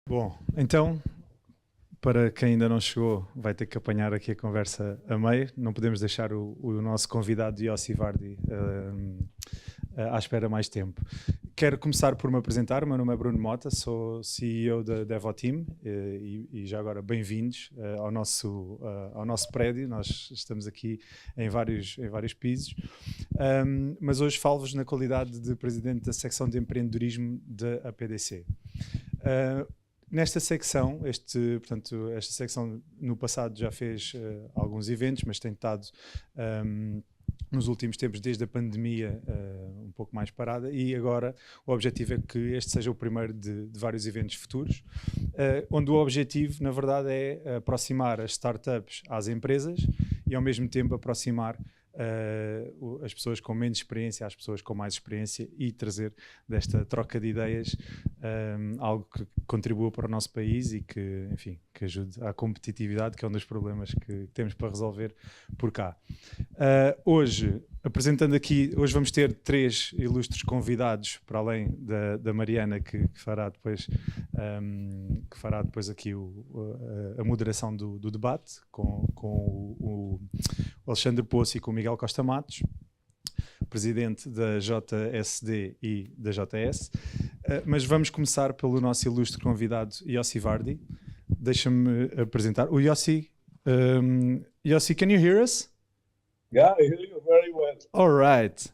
Bom, então, para quem ainda não chegou, vai ter que apanhar aqui a conversa a meio. Não podemos deixar o nosso convidado Yossi Vardi à espera mais tempo. Quero começar por me apresentar. O meu nome é Bruno Mota, sou CEO da Devoteam e já agora bem-vindos ao nosso prédio. Nós estamos aqui em vários pisos, mas hoje falo-vos na qualidade de presidente da secção de empreendedorismo da APDC. Nesta secção, esta secção no passado já fez alguns eventos, mas tem estado nos últimos tempos, desde a pandemia, um pouco mais parada, e agora o objetivo é que este seja o primeiro de vários eventos futuros, onde o objetivo, na verdade, é aproximar as startups às empresas e, ao mesmo tempo, aproximar as pessoas com menos experiência às pessoas com mais experiência e trazer desta troca de ideias algo que contribua para o nosso país e que, enfim, que ajude à competitividade, que é um dos problemas que temos para resolver por cá. Hoje vamos ter 3 ilustres convidados, para além da Mariana, que fará depois aqui a moderação do debate com o Alexandre Poço e com o Miguel Costa Matos, presidente da JSD e da JS. Mas vamos começar pelo nosso ilustre convidado Yossi Vardi. Deixa-me apresentar. O Yossi, Yossi, can you hear us? Yeah, I hear you very well. All right.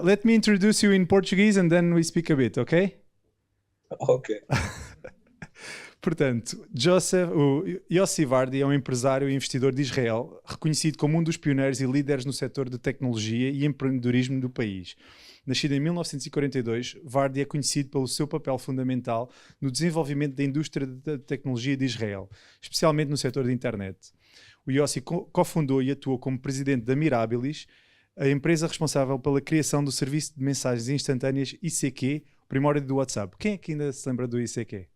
Let me introduce you in Portuguese and then we speak a bit, okay? Okay. Portanto, o Yossi Vardi é um empresário e investidor de Israel, reconhecido como um dos pioneiros e líderes no setor de tecnologia e empreendedorismo do país. Nascido em 1942, Vardi é conhecido pelo seu papel fundamental no desenvolvimento da indústria da tecnologia de Israel, especialmente no setor da internet. O Yossi cofundou e atuou como presidente da Mirabilis, a empresa responsável pela criação do serviço de mensagens instantâneas ICQ, primórdio do WhatsApp. Quem é que ainda se lembra do ICQ?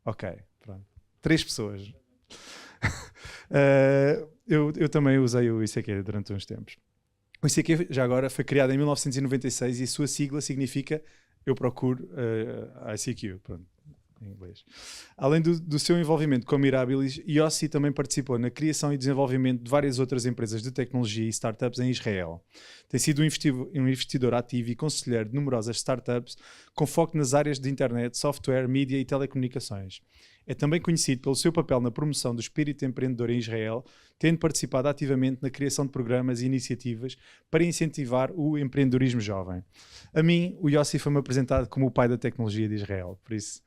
Ok, pronto. 3 pessoas. Eu também usei o ICQ durante uns tempos. O ICQ, já agora, foi criado em 1996 e a sua sigla significa Eu Procuro ICQ, pronto, em inglês. Além do seu envolvimento com a Mirabilis, Yossi também participou na criação e desenvolvimento de várias outras empresas de tecnologia e startups em Israel. Tem sido um investidor ativo e conselheiro de numerosas startups com foco nas áreas de internet, software, mídia e telecomunicações. É também conhecido pelo seu papel na promoção do espírito empreendedor em Israel, tendo participado ativamente na criação de programas e iniciativas para incentivar o empreendedorismo jovem. A mim, o Yossi foi-me apresentado como o pai da tecnologia de Israel, por isso.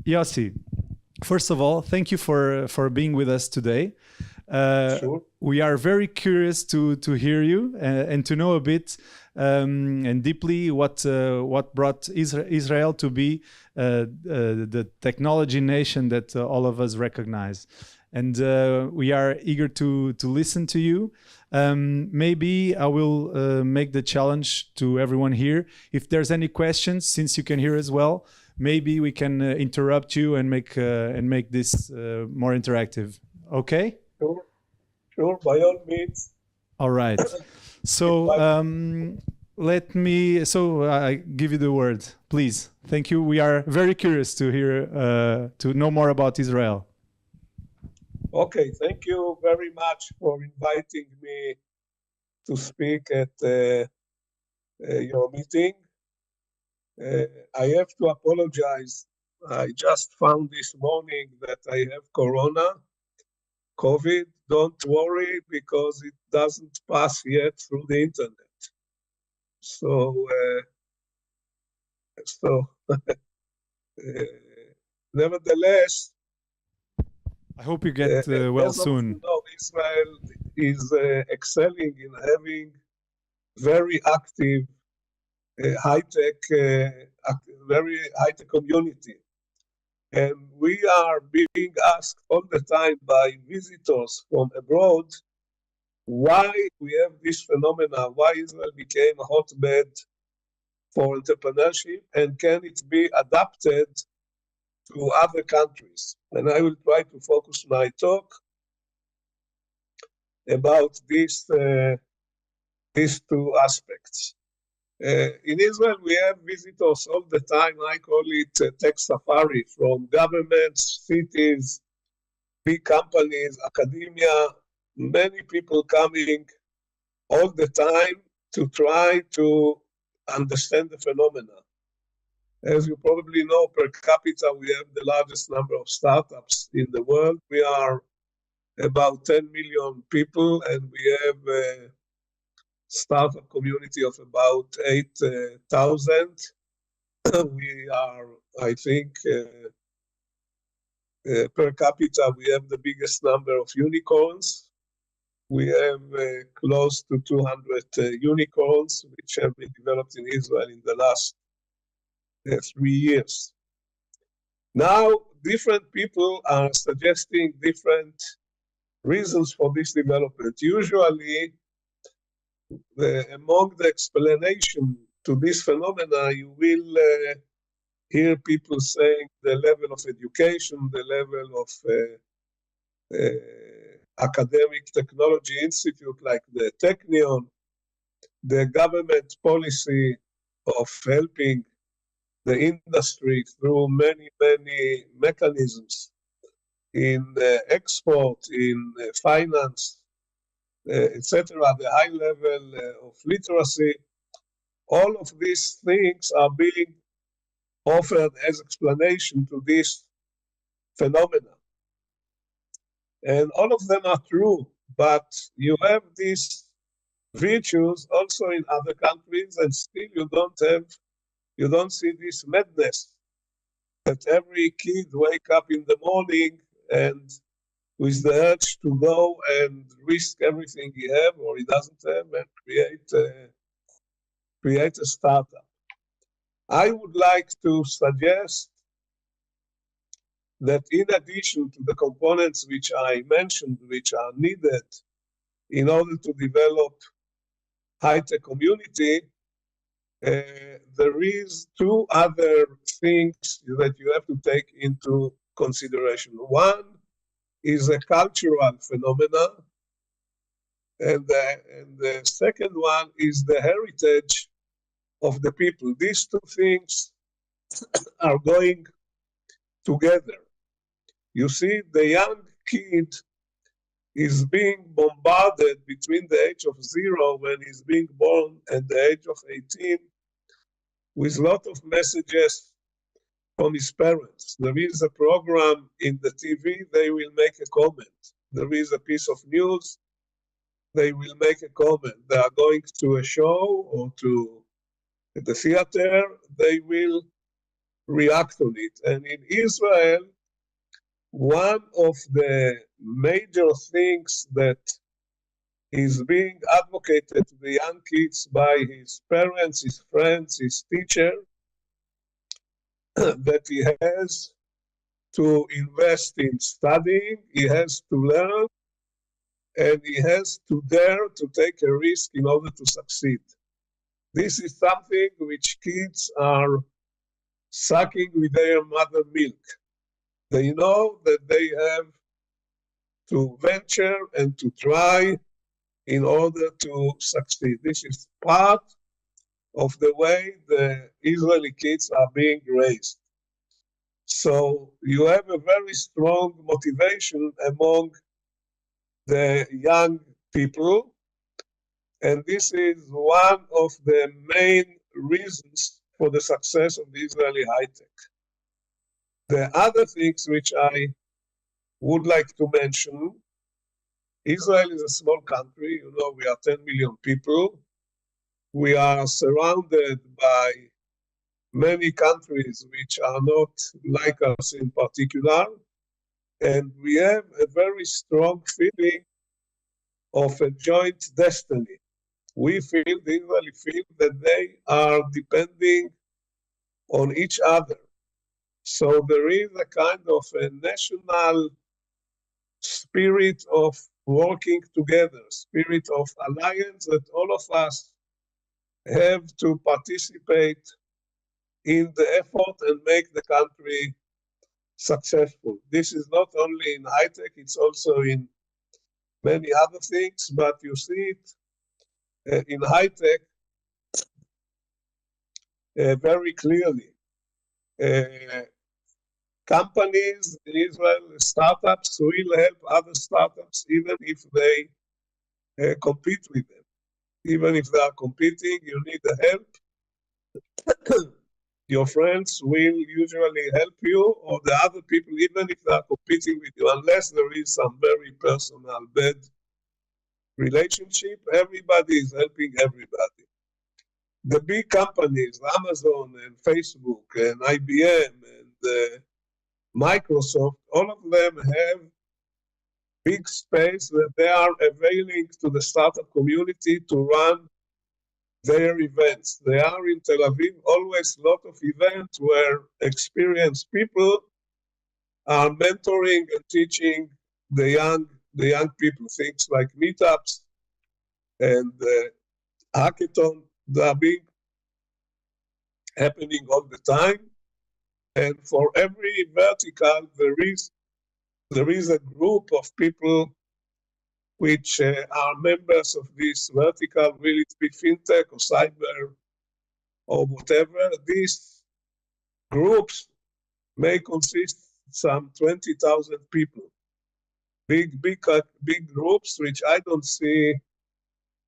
Yossi, first of all, thank you for being with us today. Sure. We are very curious to hear you and to know a bit and deeply what brought Israel to be the technology nation that all of us recognize. And we are eager to listen to you. Maybe I will make the challenge to everyone here. If there's any questions, since you can hear as well, maybe we can interrupt you and make this more interactive. Okay? Sure, by all means. All right. So I give you the word, please. Thank you. We are very curious to hear, to know more about Israel. Okay, thank you very much for inviting me to speak at your meeting. I have to apologize. I just found this morning that I have COVID. Don't worry, because it doesn't pass yet through the internet. So nevertheless, I hope you get well soon. You know, Israel is excelling in having very active, very high-tech community. And we are being asked all the time by visitors from abroad why we have this phenomenon, why Israel became a hotbed for entrepreneurship, and can it be adapted to other countries? And I will try to focus my talk about these 2 aspects. In Israel, we have visitors all the time. I call it tech safari, from governments, cities, big companies, academia, many people coming all the time to try to understand the phenomena. As you probably know, per capita, we have the largest number of startups in the world. We are about 10 million people, and we have a startup community of about 8,000. We are, I think, per capita, we have the biggest number of unicorns. We have close to 200 unicorns, which have been developed in Israel in the last 3 years. Now, different people are suggesting different reasons for this development. Usually, among the explanation to this phenomena, you will hear people saying the level of education, the level of academic technology institute like the Technion, the government policy of helping the industry through many, many mechanisms in export, in finance, etc., the high level of literacy. All of these things are being offered as explanation to this phenomena. And all of them are true, but you have these virtues also in other countries, and still you don't see this madness that every kid wake up in the morning and with the urge to go and risk everything he have or he doesn't have and create a startup. I would like to suggest that in addition to the components which I mentioned, which are needed in order to develop high-tech community, there is two other things that you have to take into consideration. One is a cultural phenomena, and the second one is the heritage of the people. These two things are going together. You see, the young kid is being bombarded between the age of 0 when he's being born and the age of 18 with a lot of messages from his parents. There is a program in the TV, they will make a comment. There is a piece of news, they will make a comment. They are going to a show or to the theater, they will react on it. And in Israel, one of the major things that is being advocated to the young kids by his parents, his friends, his teacher, that he has to invest in studying, he has to learn, and he has to dare to take a risk in order to succeed. This is something which kids are sucking with their mother milk. They know that they have to venture and to try in order to succeed. This is part of the way the Israeli kids are being raised. So you have a very strong motivation among the young people, and this is one of the main reasons for the success of the Israeli high-tech. The other things which I would like to mention, Israel is a small country, you know, we are 10 million people. We are surrounded by many countries which are not like us in particular, and we have a very strong feeling of a joint destiny. We feel, the Israeli feel that they are depending on each other. So there is a kind of a national spirit of working together, spirit of alliance that all of us have to participate in the effort and make the country successful. This is not only in high-tech, it's also in many other things, but you see it in high-tech very clearly. Companies in Israel, startups will help other startups even if they compete with them. Even if they are competing, you need the help. Your friends will usually help you, or the other people, even if they are competing with you, unless there is some very personal bad relationship, everybody is helping everybody. The big companies, Amazon and Facebook and IBM and Microsoft, all of them have big space that they are availing to the startup community to run their events. They are in Tel Aviv, always a lot of events where experienced people are mentoring and teaching the young people things like meetups and hackathon. They are being happening all the time. And for every vertical, there is a group of people which are members of this vertical, will it be fintech or cyber or whatever. These groups may consist some 20,000 people, big groups, which I don't see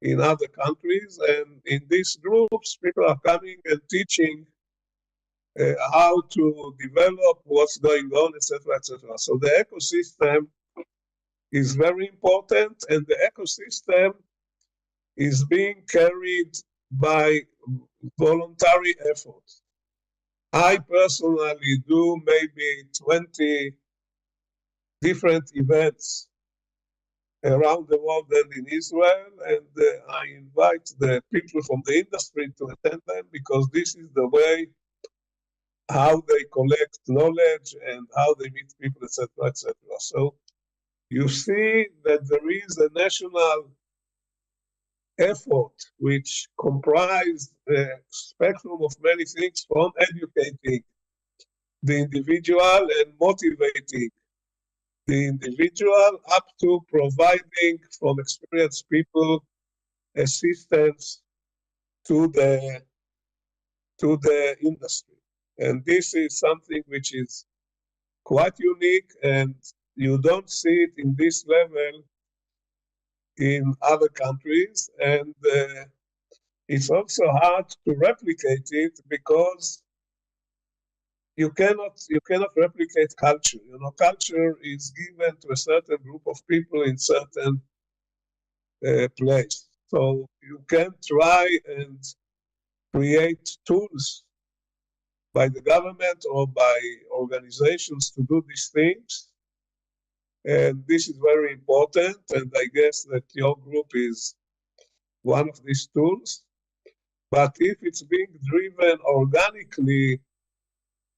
in other countries. And in these groups, people are coming and teaching how to develop, what's going on, etc., etc. So the ecosystem is very important, and the ecosystem is being carried by voluntary efforts. I personally do maybe 20 different events around the world and in Israel, and I invite the people from the industry to attend them, because this is the way how they collect knowledge and how they meet people, etc., etc. So you see that there is a national effort which comprises a spectrum of many things, from educating the individual and motivating the individual up to providing from experienced people assistance to the industry. And this is something which is quite unique, and you don't see it in this level in other countries. And it's also hard to replicate it, because you cannot replicate culture. You know, culture is given to a certain group of people in certain place. So you can try and create tools by the government or by organizations to do these things. And this is very important. And I guess that your group is one of these tools. But if it's being driven organically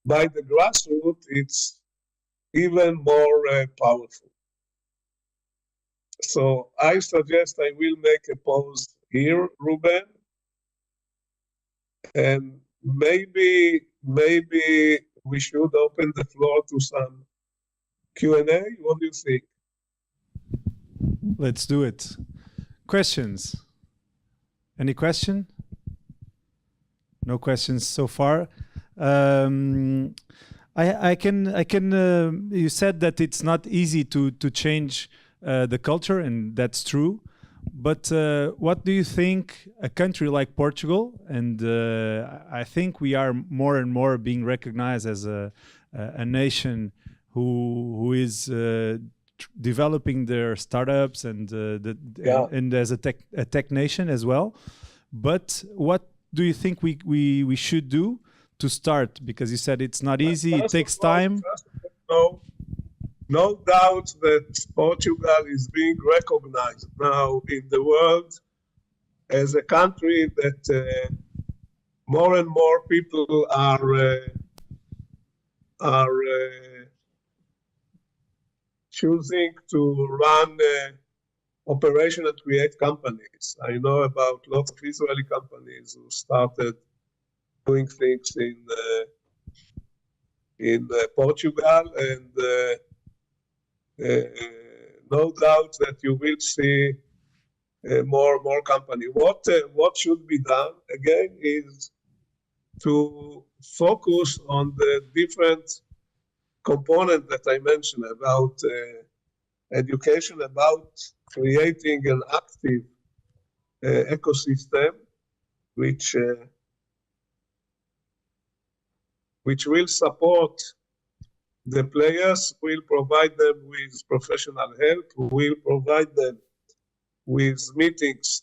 by the grassroots, it's even more powerful. So I suggest I will make a pause here, Ruben, and maybe we should open the floor to some Q&A. What do you think? Let's do it. Questions? Any question? No questions so far. I can. You said that it's not easy to change the culture, and that's true. But what do you think a country like Portugal, and I think we are more and more being recognized as a nation who is developing their startups and and as a tech nation as well. But what do you think we should do to start? Because you said it's not easy, it takes time. No doubt that Portugal is being recognized now in the world as a country that more and more people are choosing to run operation and create companies. I know about lots of Israeli companies who started doing things in Portugal, and no doubt that you will see more company. What should be done again is to focus on the different components that I mentioned about education, about creating an active ecosystem which will support the players, will provide them with professional help, will provide them with meetings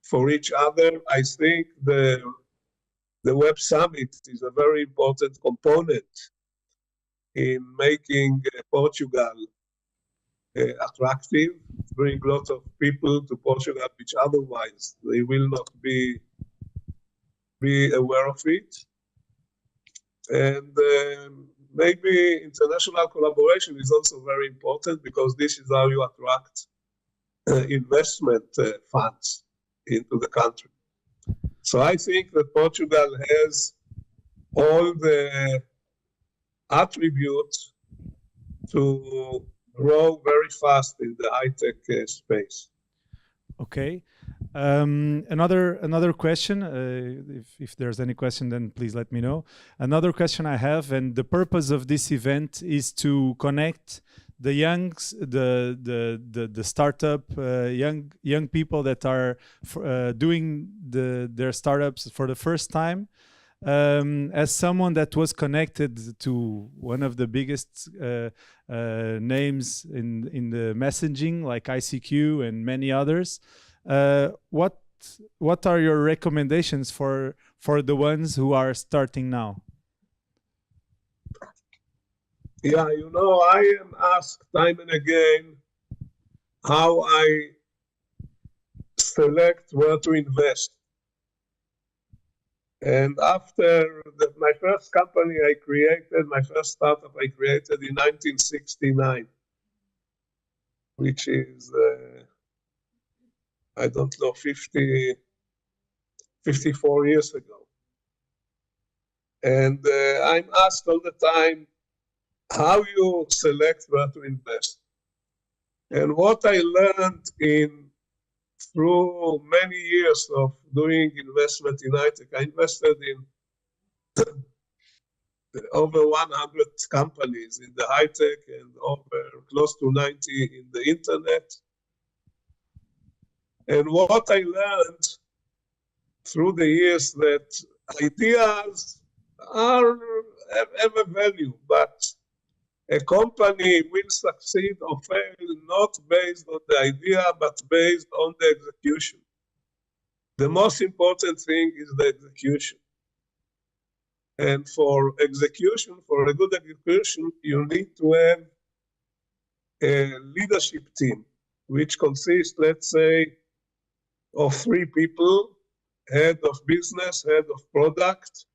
for each other. I think the Web Summit is a very important component in making Portugal attractive, bring lots of people to Portugal which otherwise they will not be aware of it. And maybe international collaboration is also very important, because this is how you attract investment funds into the country. So I think that Portugal has all the attributes to grow very fast in the high-tech space. Okay. Another question, if there's any question, then please let me know. Another question I have, and the purpose of this event is to connect the the startup young people that are doing their startups for the first time. As someone that was connected to one of the biggest names in the messaging, like ICQ and many others, what are your recommendations for the ones who are starting now? Yeah, I am asked time and again how I select where to invest. And after my first company I created, my first startup I created in 1969, which is, I don't know, 54 years ago. And I'm asked all the time how you select where to invest. And what I learned through many years of doing investment in high tech, I invested in over 100 companies in the high tech and over close to 90 in the internet. And what I learned through the years, that ideas have a value, but a company will succeed or fail not based on the idea, but based on the execution. The most important thing is the execution. And for execution, for a good execution, you need to have a leadership team, which consists, let's say, of 3 people: head of business, head of product,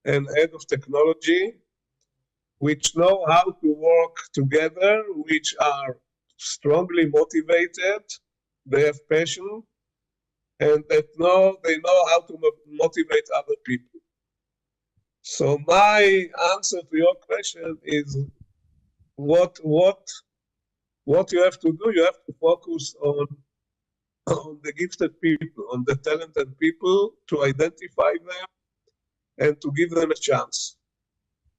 and head of technology, which know how to work together, which are strongly motivated, they have passion, and they know how to motivate other people. So my answer to your question is, what you have to do, you have to focus on the gifted people, on the talented people, to identify them and to give them a chance.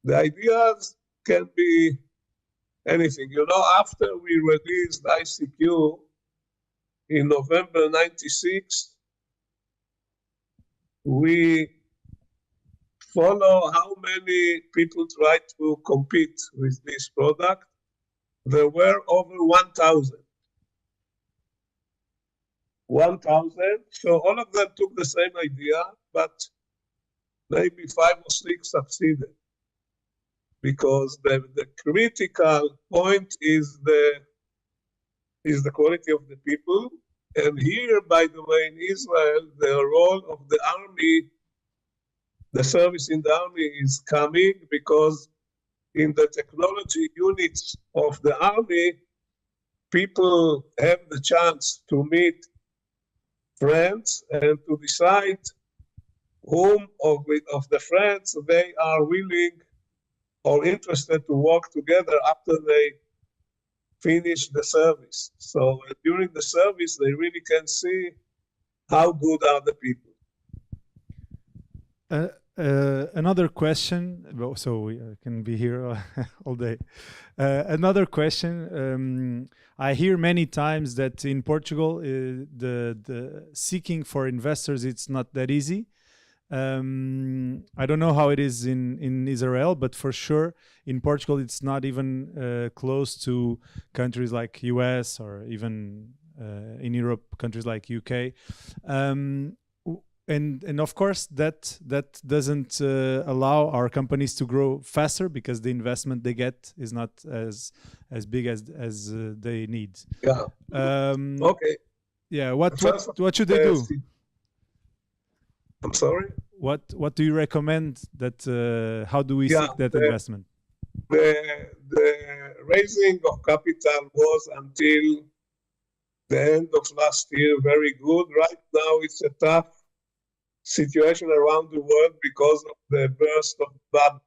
The ideas can be anything. After we released ICQ in November 96, we follow how many people tried to compete with this product. There were over 1,000. 1,000. So all of them took the same idea, but maybe 5 or 6 succeeded. Because the critical point is the quality of the people. And here, by the way, in Israel, the role of the army, the service in the army is coming, because in the technology units of the army, people have the chance to meet friends and to decide whom of the friends they are willing or interested to work together after they finish the service. So during the service, they really can see how good are the people. Another question, so we can be here all day. Another question. I hear many times that in Portugal, the seeking for investors, it's not that easy. I don't know how it is in Israel, but for sure in Portugal, it's not even close to countries like US or even in Europe, countries like UK. And of course that doesn't allow our companies to grow faster because the investment they get is not as big as they need. Yeah. Okay. Yeah. What First, should they do? I'm sorry. What do you recommend that? How do we seek that investment? The raising of capital was until the end of last year very good. Right now, it's a tough situation around the world because of the burst of bubble.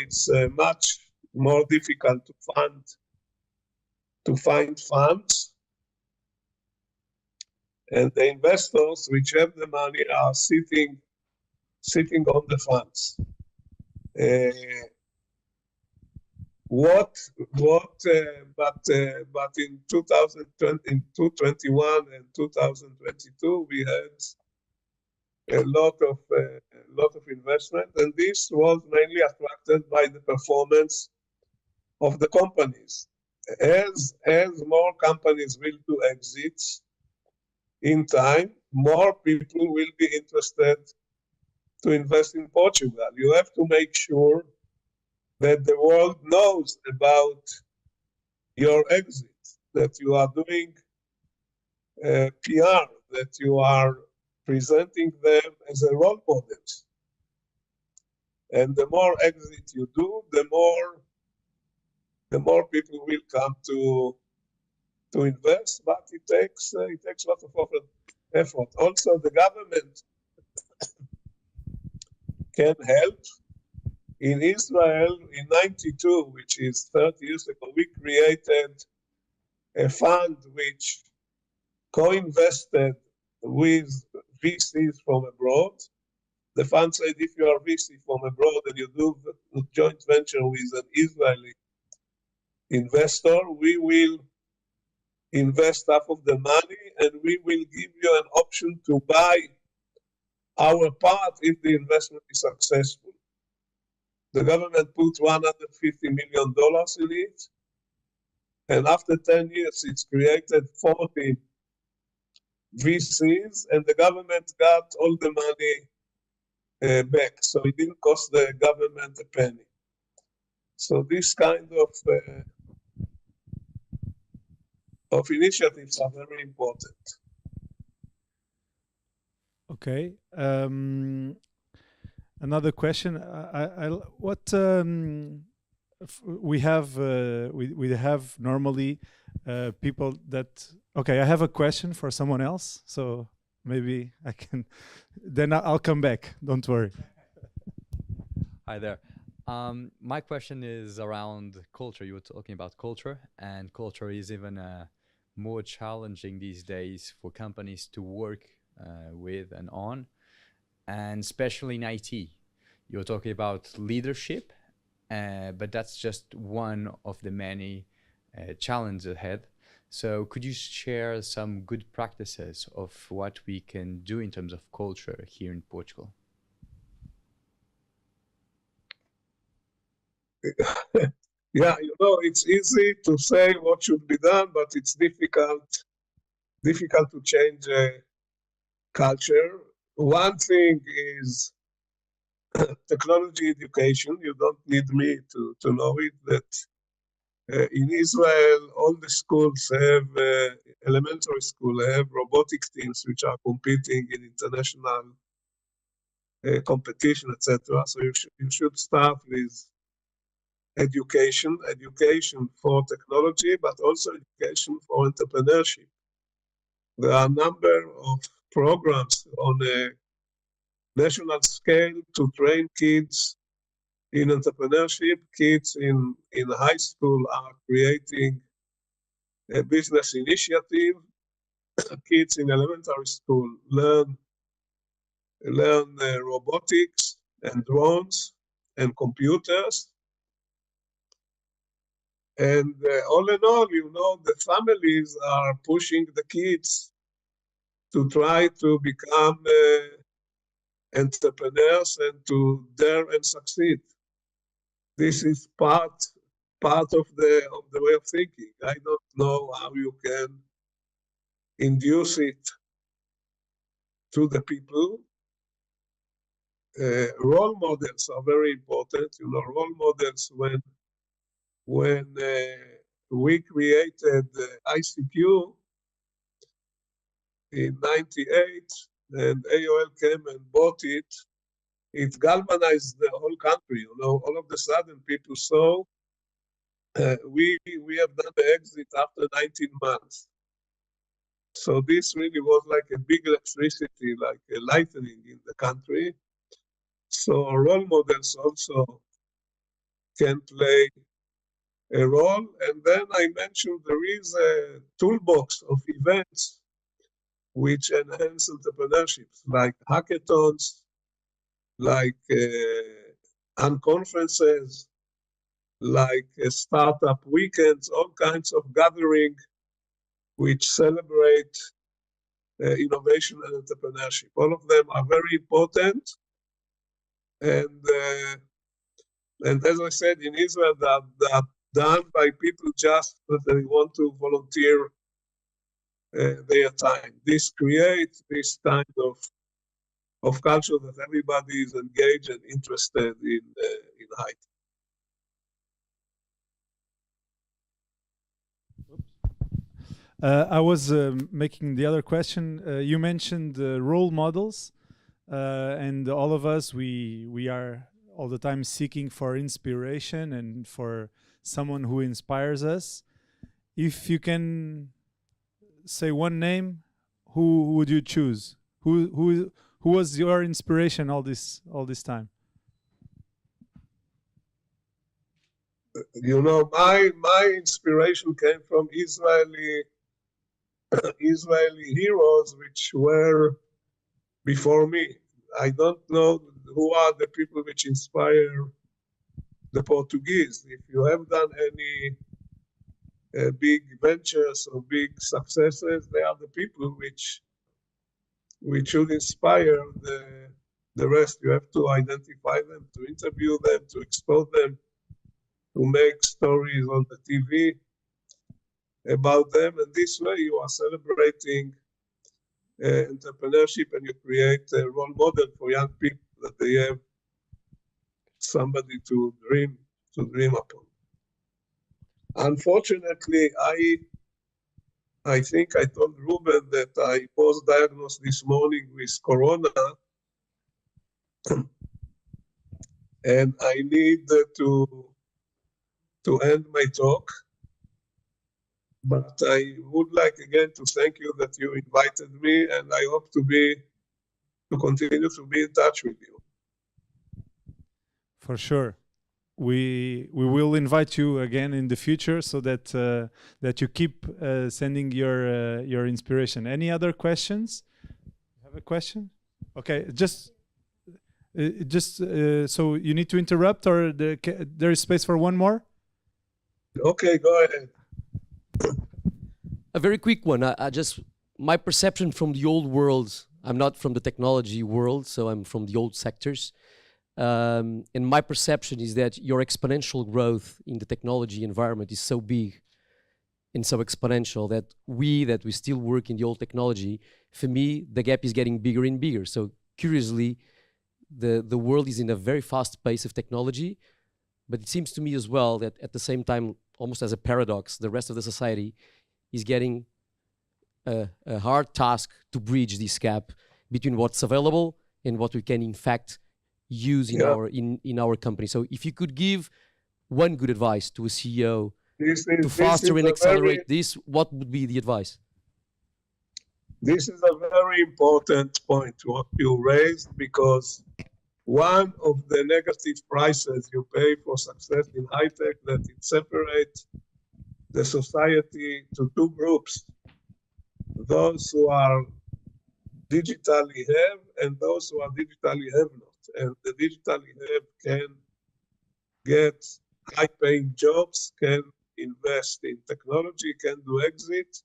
It's much more difficult to find funds, and the investors which have the money are sitting on the funds. But in 2021 and 2022 we had a lot of investment, and this was mainly attracted by the performance of the companies. As more companies will do exits in time, more people will be interested to invest in Portugal. You have to make sure that the world knows about your exit, that you are doing PR, that you are presenting them as a role model. And the more exit you do, the more people will come to invest, but it takes a lot of effort. Also, the government can help. In Israel, in 92, which is 30 years ago, we created a fund which co-invested with VCs from abroad. The fund said if you are VC from abroad and you do a joint venture with an Israeli investor, we will invest half of the money and we will give you an option to buy our part if the investment is successful. The government put $150 million in it, and after 10 years, it's created 40 VCs, and the government got all the money back. So it didn't cost the government a penny. So this kind of initiatives are very important. Okay. Another question. We have normally people that. Okay, I have a question for someone else, so maybe I can. Then I'll come back. Don't worry. Hi there. My question is around culture. You were talking about culture, and culture is even more challenging these days for companies to work with and on, and especially in IT. You're talking about leadership, but that's just one of the many challenges ahead. So could you share some good practices of what we can do in terms of culture here in Portugal? Yeah, it's easy to say what should be done, but it's difficult to change culture. One thing is technology education. You don't need me to know it, that in Israel, all the schools have, elementary school have robotics teams which are competing in international competition, etc. So you should start with education for technology, but also education for entrepreneurship. There are a number of programs on a national scale to train kids in entrepreneurship. Kids in high school are creating a business initiative. Kids in elementary school learn learn robotics and drones and computers. And all in all, the families are pushing the kids to try to become entrepreneurs and to dare and succeed. This is part of the way of thinking. I don't know how you can induce it to the people. Role models are very important. Role models when we created ICQ in '98 and AOL came and bought it, it galvanized the whole country. All of a sudden people saw we have done the exit after 19 months. So this really was like a big electricity, like a lightning in the country. So role models also can play a role. And then I mentioned there is a toolbox of events which enhance entrepreneurship, like hackathons, like unconferences, like startup weekends, all kinds of gathering which celebrate innovation and entrepreneurship. All of them are very important. And as I said, in Israel, they are done by people just that they want to volunteer their time. This creates this kind of culture that everybody is engaged and interested in high tech. I was making the other question. You mentioned role models, and all of us, we are all the time seeking for inspiration and for someone who inspires us. If you can say one name, who would you choose? Who was your inspiration all this time? My inspiration came from Israeli heroes which were before me. I don't know who are the people which inspire the Portuguese. If you have done any big ventures or big successes, they are the people which should inspire the rest. You have to identify them, to interview them, to expose them, to make stories on the TV about them. And this way you are celebrating entrepreneurship, and you create a role model for young people that they have somebody to dream upon. Unfortunately, I think I told Ruben that I was diagnosed this morning with corona, and I need to end my talk. But I would like again to thank you that you invited me, and I hope to continue to be in touch with you. For sure. We will invite you again in the future, so that that you keep sending your inspiration. Any other questions? You have a question? Okay, just so you need to interrupt, or there is space for one more? Okay, go ahead. A very quick one. My perception from the old world, I'm not from the technology world, so I'm from the old sectors. And my perception is that your exponential growth in the technology environment is so big and so exponential that we still work in the old technology, for me, the gap is getting bigger and bigger. So curiously, the world is in a very fast pace of technology, but it seems to me as well that at the same time, almost as a paradox, the rest of the society is getting a hard task to bridge this gap between what's available and what we can in fact use in our company. So if you could give one good advice to a CEO to foster and accelerate this, what would be the advice? This is a very important point what you raised, because one of the negative prices you pay for success in high tech, that it separates the society to two groups: those who are digitally have and those who are digitally have not. And the digitally have can get high-paying jobs, can invest in technology, can do exit,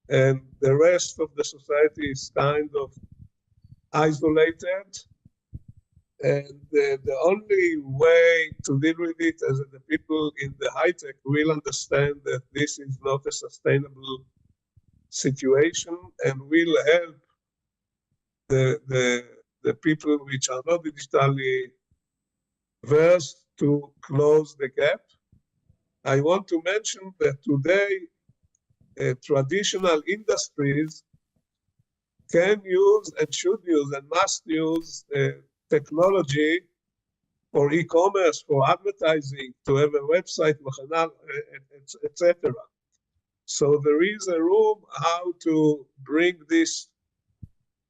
and the rest of the society is kind of isolated. And the only way to deal with it is that the people in the high tech will understand that this is not a sustainable situation and will help the people which are not digitally versed to close the gap. I want to mention that today traditional industries can use and should use and must use technology for e-commerce, for advertising, to have a website, etc. So there is a room how to bring these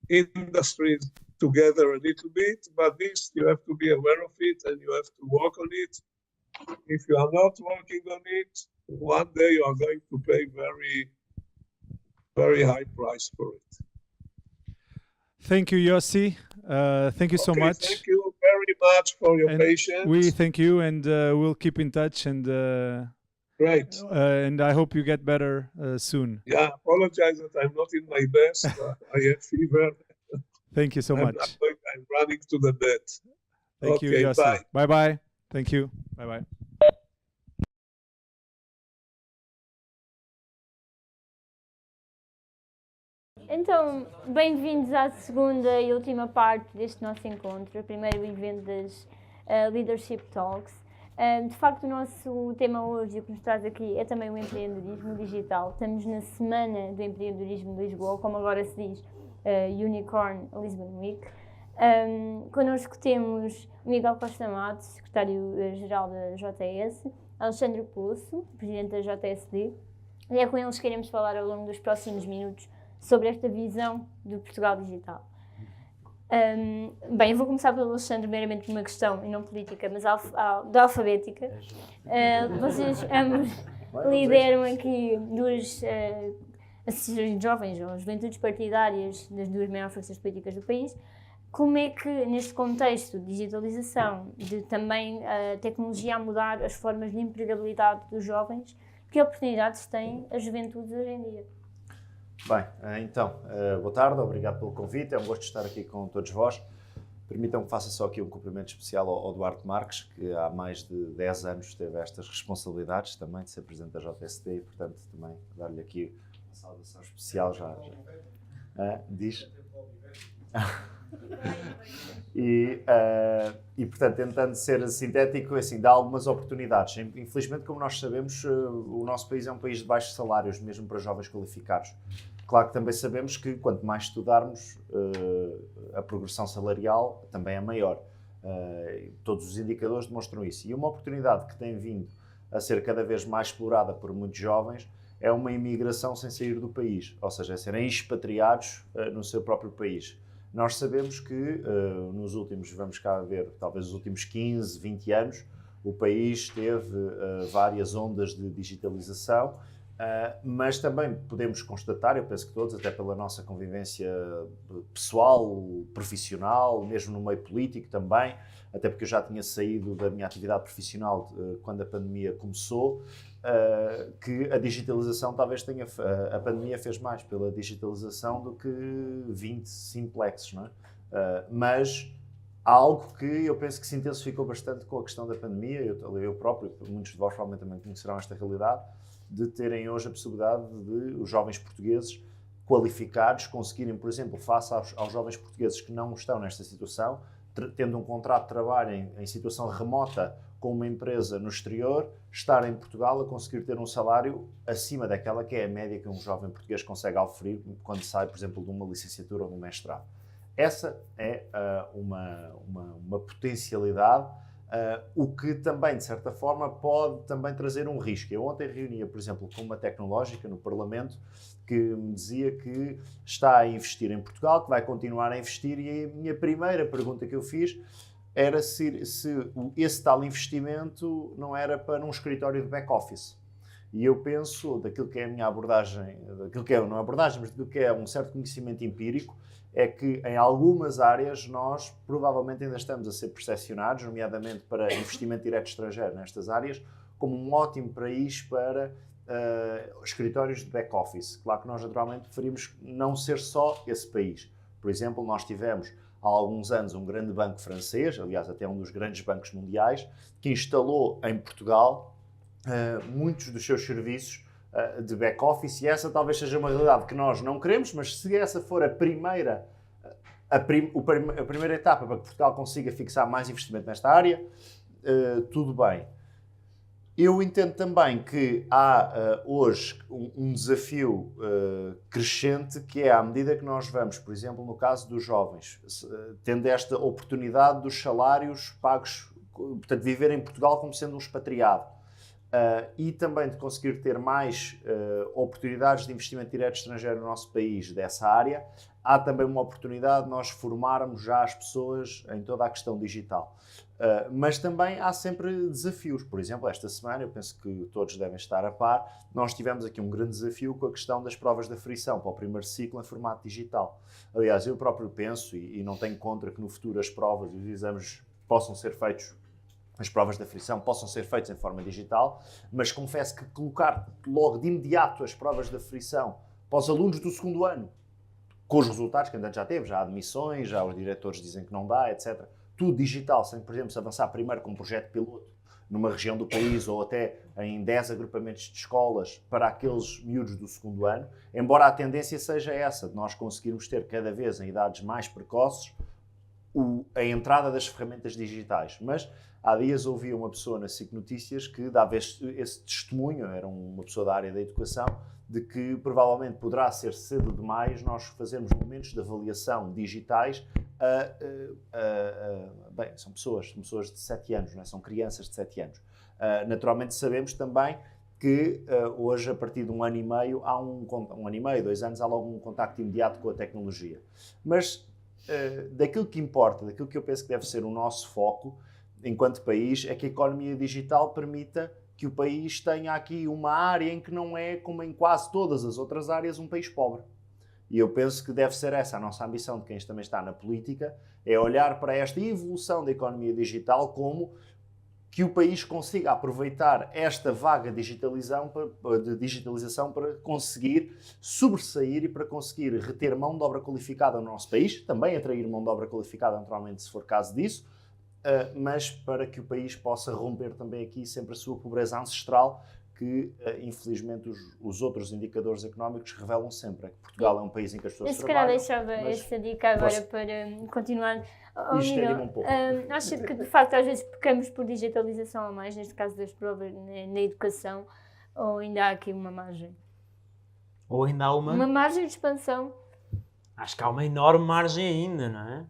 industries together a little bit, but this you have to be aware of it and you have to work on it. If you are not working on it, one day you are going to pay very, very high price for it. Thank you, Yossi. Thank you so much. Thank you very much for your patience. We thank you, and we'll keep in touch. And great. And I hope you get better soon. Yeah, apologize that I'm not in my best. I have fever. Thank you so much. I'm running to the bed. Thank you, Yossi. Bye bye. Thank you. Bye bye. Então, bem-vindos à segunda e última parte deste nosso encontro, o primeiro evento das Leadership Talks. De facto, o nosso tema hoje, o que nos traz aqui, é também o empreendedorismo digital. Estamos na Semana do Empreendedorismo de Lisboa, como agora se diz, Unicorn Lisbon Week. Connosco temos o Miguel Costa Matos, secretário-geral da JS, Alexandre Poço, presidente da JSD, e é com eles que queremos falar ao longo dos próximos minutos sobre esta visão do Portugal digital. Bem, eu vou começar pelo Alexandre, meramente por uma questão, e não política, mas da alfabética. Vocês ambos lideram aqui duas associações de jovens, ou juventudes partidárias das duas maiores forças políticas do país. Como é que, neste contexto de digitalização, de também a tecnologia a mudar as formas de empregabilidade dos jovens, que oportunidades têm as juventudes hoje em dia? Bem, então, boa tarde, obrigado pelo convite, é um gosto estar aqui com todos vós. Permitam que faça só aqui um cumprimento especial ao Duarte Marques, que há mais de 10 anos teve estas responsabilidades também de ser presidente da JSD e, portanto, também dar-lhe aqui uma saudação especial já. Diz? E, portanto, tentando ser sintético, assim, dá algumas oportunidades. Infelizmente, como nós sabemos, o nosso país é um país de baixos salários, mesmo para jovens qualificados. Claro que também sabemos que quanto mais estudarmos, a progressão salarial também é maior. Todos os indicadores demonstram isso. E uma oportunidade que tem vindo a ser cada vez mais explorada por muitos jovens é uma imigração sem sair do país, ou seja, é serem expatriados no seu próprio país. Nós sabemos que nos últimos, vamos cá ver, talvez os últimos 15, 20 anos, o país teve várias ondas de digitalização, mas também podemos constatar, eu penso que todos, até pela nossa convivência pessoal, profissional, mesmo no meio político também, até porque eu já tinha saído da minha atividade profissional quando a pandemia começou, que a digitalização talvez tenha, a pandemia fez mais pela digitalização do que 20 simplexes, não é? Mas há algo que eu penso que se intensificou bastante com a questão da pandemia, eu próprio, muitos de vós provavelmente também conhecerão esta realidade, de terem hoje a possibilidade de os jovens portugueses qualificados conseguirem, por exemplo, face aos jovens portugueses que não estão nesta situação, tendo um contrato de trabalho em situação remota com uma empresa no exterior, estar em Portugal a conseguir ter um salário acima daquela que é a média que um jovem português consegue oferir quando sai, por exemplo, de uma licenciatura ou de um mestrado. Essa é uma potencialidade, o que também, de certa forma, pode também trazer um risco. Eu ontem reunia, por exemplo, com uma tecnológica no Parlamento que me dizia que está a investir em Portugal, que vai continuar a investir, e a minha primeira pergunta que eu fiz era se esse tal investimento não era para um escritório de back-office. E eu penso, daquilo que é a minha abordagem, daquilo que é, não é abordagem, mas daquilo que é um certo conhecimento empírico, é que em algumas áreas nós provavelmente ainda estamos a ser percepcionados, nomeadamente para investimento direto estrangeiro nestas áreas, como um ótimo país para escritórios de back-office. Claro que nós naturalmente preferimos não ser só esse país. Por exemplo, nós tivemos há alguns anos um grande banco francês, aliás até um dos grandes bancos mundiais, que instalou em Portugal muitos dos seus serviços de back-office, e essa talvez seja uma realidade que nós não queremos, mas se essa for a primeira etapa para que Portugal consiga fixar mais investimento nesta área, tudo bem. Eu entendo também que há hoje um desafio crescente, que é à medida que nós vamos, por exemplo, no caso dos jovens, tendo esta oportunidade dos salários pagos, portanto, viver em Portugal como sendo um expatriado, e também de conseguir ter mais oportunidades de investimento direto estrangeiro no nosso país dessa área, há também uma oportunidade de nós formarmos já as pessoas em toda a questão digital. Mas também há sempre desafios. Por exemplo, esta semana, eu penso que todos devem estar a par, nós tivemos aqui um grande desafio com a questão das provas de aferição para o primeiro ciclo em formato digital. Aliás, eu próprio penso, e não tenho contra que no futuro as provas e os exames possam ser feitos, as provas de aferição possam ser feitas em forma digital, mas confesso que colocar logo de imediato as provas de aferição para os alunos do segundo ano, com os resultados que ainda já teve, já há admissões, já os diretores dizem que não dá, etc. Tudo digital, sem, por exemplo, se avançar primeiro com um projeto piloto numa região do país ou até em 10 agrupamentos de escolas para aqueles miúdos do segundo ano, embora a tendência seja essa, de nós conseguirmos ter cada vez em idades mais precoces a entrada das ferramentas digitais. Mas há dias ouvi uma pessoa na SIC Notícias que dava esse testemunho, era uma pessoa da área da educação, de que provavelmente poderá ser cedo demais nós fazermos momentos de avaliação digitais bem, são pessoas de 7 anos, não é? São crianças de 7 anos. Naturalmente sabemos também que hoje, a partir de 1 ano e meio, há 1 ano e meio, 2 anos, há logo um contacto imediato com a tecnologia. Mas daquilo que importa, daquilo que eu penso que deve ser o nosso foco enquanto país, é que a economia digital permita que o país tenha aqui uma área em que não é, como em quase todas as outras áreas, um país pobre. E eu penso que deve ser essa a nossa ambição de quem também está na política, é olhar para esta evolução da economia digital como que o país consiga aproveitar esta vaga de digitalização para conseguir sobressair e para conseguir reter mão de obra qualificada no nosso país, também atrair mão de obra qualificada, naturalmente, se for caso disso, mas para que o país possa romper também aqui sempre a sua pobreza ancestral, que infelizmente os outros indicadores económicos revelam sempre. É que Portugal é um país em que as pessoas trabalham. Eu se calhar deixava essa dica agora para continuar. Estende-me um pouco. Acho que de facto às vezes pecamos por digitalização a mais, neste caso das provas na educação, ou ainda há aqui uma margem? Ou ainda há Uma margem de expansão? Acho que há uma enorme margem ainda, não é?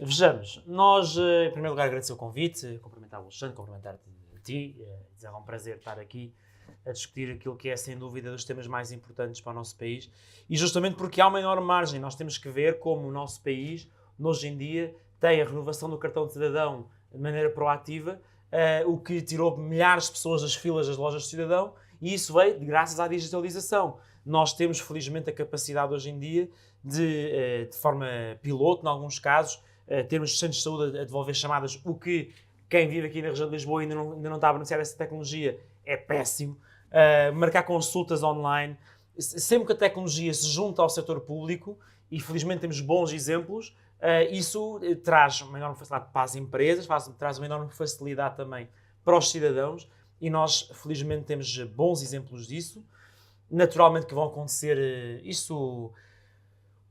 Vejamos, nós, em primeiro lugar, agradecer o convite, cumprimentar o Alexandre, cumprimentar-te a ti, dizer é um prazer estar aqui a discutir aquilo que é, sem dúvida, dos temas mais importantes para o nosso país, e justamente porque há uma enorme margem. Nós temos que ver como o nosso país, hoje em dia, tem a renovação do cartão de cidadão de maneira proativa, o que tirou milhares de pessoas das filas das lojas de cidadão, e isso veio graças à digitalização. Nós temos, felizmente, a capacidade hoje em dia de forma piloto, em alguns casos, termos centros de saúde a devolver chamadas, o que quem vive aqui na região de Lisboa ainda não está a beneficiar dessa tecnologia é péssimo. Marcar consultas online. Sempre que a tecnologia se junta ao setor público, e felizmente temos bons exemplos, isso traz uma enorme facilidade para as empresas, traz uma enorme facilidade também para os cidadãos, e nós felizmente temos bons exemplos disso. Naturalmente que vão acontecer isso.